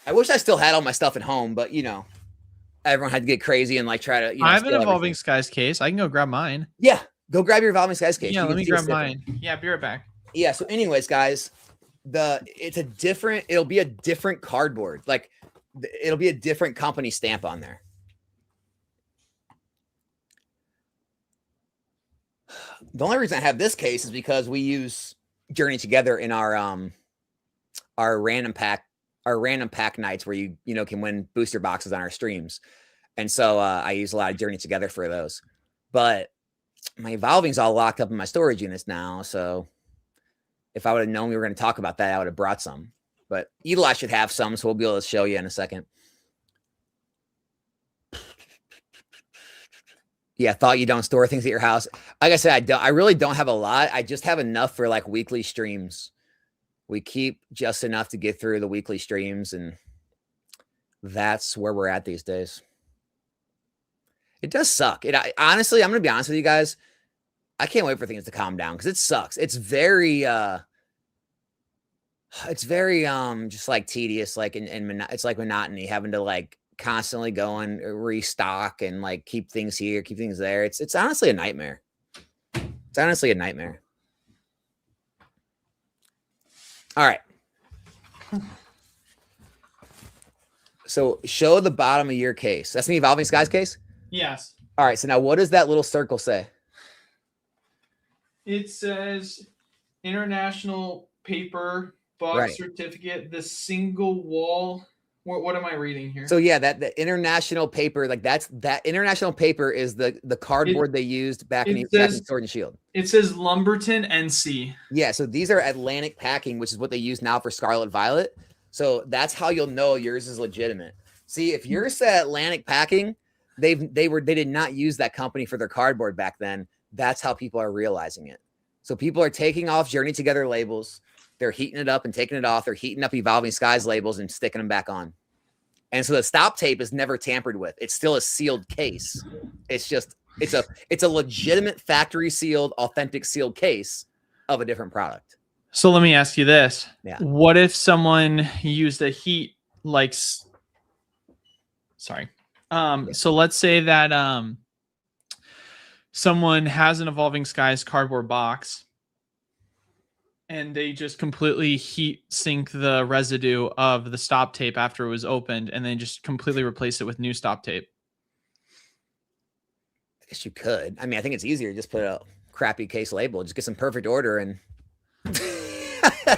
I wish I still had all my stuff at home, but you know, everyone had to get crazy and like try to. You know, I have an Evolving Skies case. I can go grab mine. Yeah, go grab your Evolving Skies case. Yeah, let me grab mine. Yeah, be right back. Yeah. So, anyways, guys, it'll be a different cardboard. Like, it'll be a different company stamp on there. The only reason I have this case is because we use Journey Together in our random pack nights where you can win booster boxes on our streams. And so I use a lot of Journey Together for those. But my Evolving's all locked up in my storage units now. So if I would have known we were going to talk about that, I would have brought some. But Eli should have some, so we'll be able to show you in a second. Yeah, thought you don't store things at your house. Like I said, I really don't have a lot. I just have enough for like weekly streams. We keep just enough to get through the weekly streams, and that's where we're at these days. It does suck. Honestly, I'm going to be honest with you guys. I can't wait for things to calm down because it sucks. It's very just like tedious, like it's like monotony, having to like constantly go and restock and like keep things here, keep things there. It's honestly a nightmare. It's honestly a nightmare. All right. So show the bottom of your case. That's the Evolving Skies case? Yes. All right. So now what does that little circle say? It says International Paper Box Certificate, the single wall. What am I reading here? So yeah, the international paper, like that international paper is the cardboard they used back in Sword and Shield. It says Lumberton NC. Yeah, so these are Atlantic packing, which is what they use now for Scarlet Violet. So that's how you'll know yours is legitimate. See, if yours said Atlantic packing, they did not use that company for their cardboard back then. That's how people are realizing it. So people are taking off Journey Together labels. They're heating it up and taking it off. They're heating up Evolving Skies labels and sticking them back on. And so the stop tape is never tampered with. It's still a sealed case. It's just, it's a legitimate factory sealed, authentic sealed case of a different product. So let me ask you this. Yeah. What if someone used a heat like sorry. So let's say that someone has an Evolving Skies cardboard box and they just completely heat sink the residue of the stop tape after it was opened and then just completely replace it with new stop tape. I guess you could. I mean, I think it's easier to just put a crappy case label, just get some perfect order and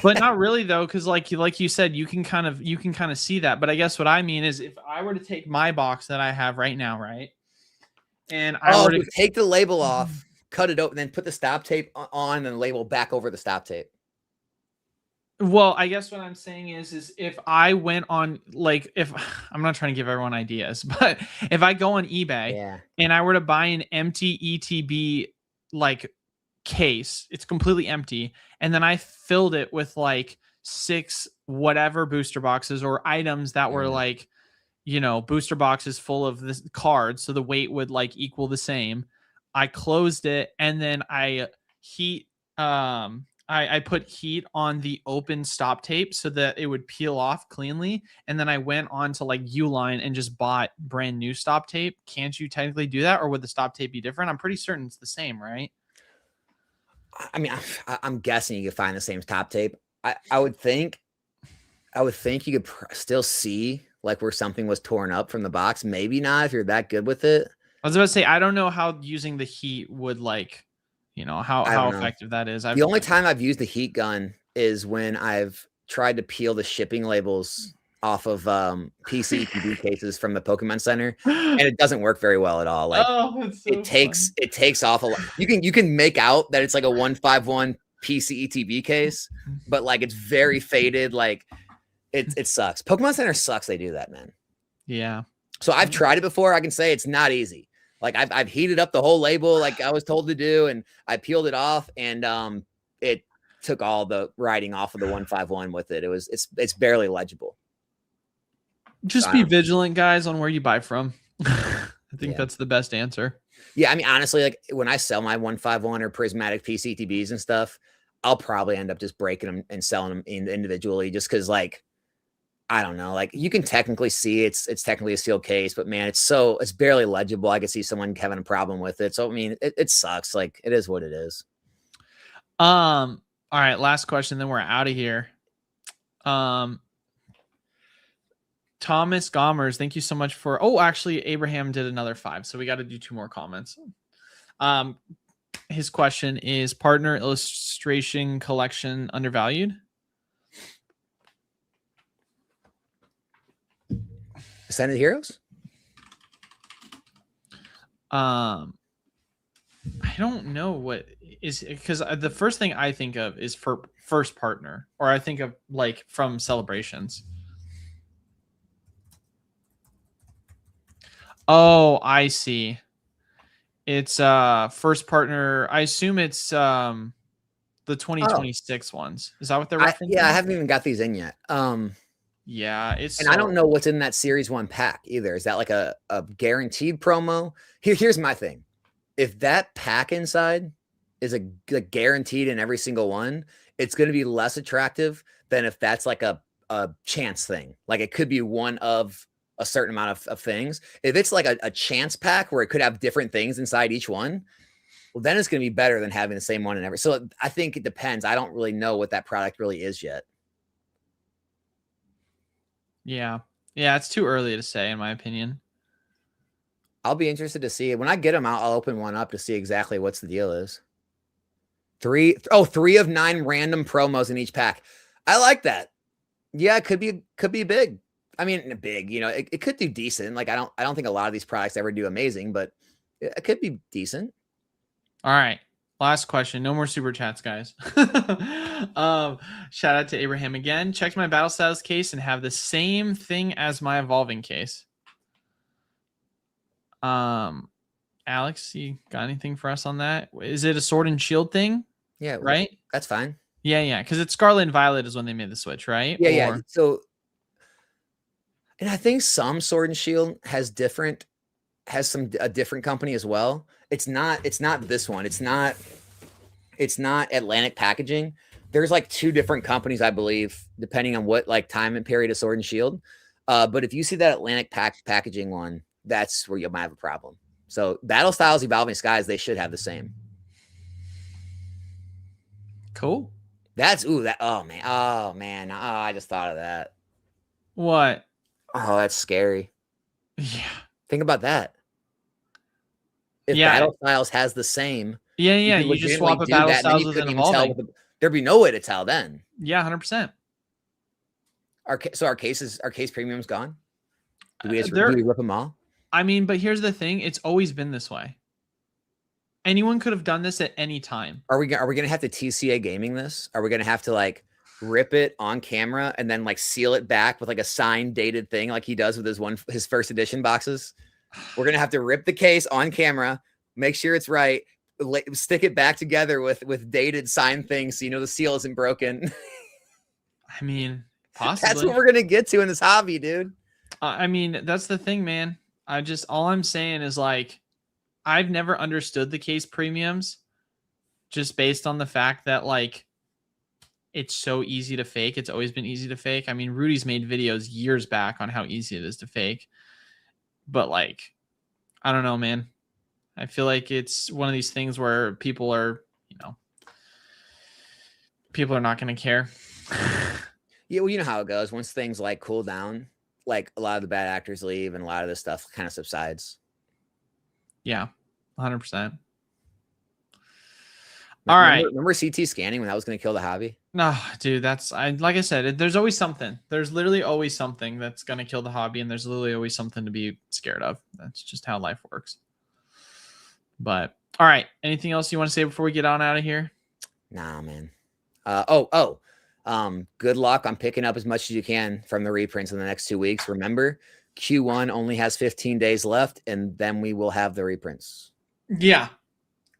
But not really though, because like you said, you can kind of see that. But I guess what I mean is if I were to take my box that I have right now, right? And I were to take the label off, cut it open, then put the stop tape on and label back over the stop tape. Well, I guess what I'm saying is if I went on, like, if I'm not trying to give everyone ideas, but if I go on eBay and I were to buy an empty ETB like case, it's completely empty, and then I filled it with like 6 whatever booster boxes or items that were like, you know, booster boxes full of this cards, so the weight would like equal the same. I closed it and then I heat I put heat on the open stop tape so that it would peel off cleanly. And then I went on to like Uline and just bought brand new stop tape. Can't you technically do that? Or would the stop tape be different? I'm pretty certain it's the same, right? I mean, I'm guessing you could find the same stop tape. I would think you could still see like where something was torn up from the box. Maybe not if you're that good with it. I was about to say, I don't know how using the heat would like, you know, how effective that is. The only time I've used the heat gun is when I've tried to peel the shipping labels off of PCTV cases from the Pokemon Center, and it doesn't work very well at all. Like it takes off a lot. You can make out that it's like a 151 PCETV case, but like it's very faded. Like it sucks. Pokemon Center sucks. They do that, man. Yeah. So I've tried it before. I can say it's not easy. Like I've heated up the whole label like I was told to do, and I peeled it off, and it took all the writing off of the 151 with it. It's barely legible. Just be vigilant, guys, on where you buy from. I think that's the best answer. Yeah, I mean, honestly, like when I sell my 151 or prismatic PCTBs and stuff, I'll probably end up just breaking them and selling them individually, just because like I don't know, like you can technically see it's technically a sealed case, but man, it's barely legible. I could see someone having a problem with it. So I mean, it sucks. Like it is what it is. All right, last question, then we're out of here. Thomas Gomers, thank you so much for actually Abraham did another 5, so we got to do 2 more comments. His question is partner illustration collection undervalued? Ascended Heroes? I don't know what is, because the first thing I think of is for first partner, or I think of like from Celebrations. Oh, I see. It's first partner. I assume it's the 2026 ones. Is that what they're referencing? Yeah, I haven't even got these in yet. Yeah, I don't know what's in that series 1 pack either. Is that like a guaranteed promo? Here's my thing. If that pack inside is a guaranteed in every single one, it's going to be less attractive than if that's like a chance thing. Like it could be one of a certain amount of things. If it's like a chance pack where it could have different things inside each one, well, then it's going to be better than having the same one in every. So I think it depends. I don't really know what that product really is yet. Yeah, it's too early to say, in my opinion. I'll be interested to see it. When I get them out, I'll open one up to see exactly what's the deal is. 3 of 9 random promos in each pack. I like that. Yeah, it could be big. I mean, big, you know, it could do decent. Like I don't think a lot of these products ever do amazing, but it could be decent. All right. Last question. No more super chats, guys. Shout out to Abraham again. Checked my battle status case and have the same thing as my evolving case. Alex, you got anything for us on that? Is it a sword and shield thing? Yeah, right. That's fine. Yeah, because it's Scarlet and Violet is when they made the switch, right? Yeah. So, and I think some Sword and Shield has a different company as well. It's not this one. It's not Atlantic Packaging. there's like 2 different companies, I believe, depending on what like time and period of Sword and Shield. But if you see that Atlantic packaging one, that's where you might have a problem. So Battle Styles, Evolving Skies, they should have the same. Cool. That's oh man. Oh, I just thought of that. What? Oh, that's scary. Yeah. Think about that. If Battle Styles has the same, yeah, you just swap a Battle Styles with an Evolving. There'd be no way to tell then. Yeah, 100%. So our case premium's gone. Do we rip them all? I mean, but here's the thing: it's always been this way. Anyone could have done this at any time. Are we gonna have to TCA gaming this? Are we gonna have to like rip it on camera and then like seal it back with like a signed dated thing like he does with his first edition boxes? We're gonna have to rip the case on camera, make sure it's right, stick it back together with dated signed things so you know the seal isn't broken. I mean, possibly. That's what we're gonna get to in this hobby, dude. I mean, that's the thing, man. All I'm saying is like, I've never understood the case premiums just based on the fact that like it's so easy to fake. It's always been easy to fake. I mean, Rudy's made videos years back on how easy it is to fake. But like, I don't know, man. I feel like it's one of these things where people are not going to care. Yeah, well, you know how it goes. Once things like cool down, like a lot of the bad actors leave and a lot of this stuff kind of subsides. Yeah, 100%. All right. Remember CT scanning when that was going to kill the hobby? No, dude, like I said, there's always something. There's literally always something that's going to kill the hobby, and there's literally always something to be scared of. That's just how life works. But all right, anything else you want to say before we get on out of here? Nah, man. Good luck on picking up as much as you can from the reprints in the next 2 weeks. Remember, Q1 only has 15 days left, and then we will have the reprints. Yeah.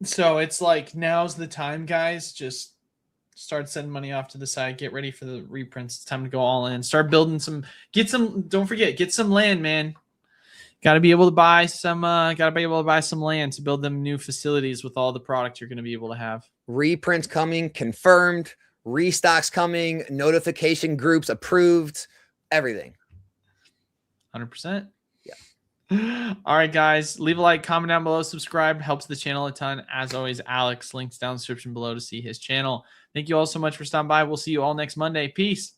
So it's like, now's the time, guys. Just start sending money off to the side. Get ready for the reprints. It's time to go all in. Start building don't forget, get some land, man. Got to be able to buy some land to build them new facilities with all the product you're going to be able to have. Reprints coming, confirmed. Restocks coming, notification groups approved, everything. 100%. Yeah. All right, guys. Leave a like, comment down below, subscribe. Helps the channel a ton. As always, Alex, links down in the description below to see his channel. Thank you all so much for stopping by. We'll see you all next Monday. Peace.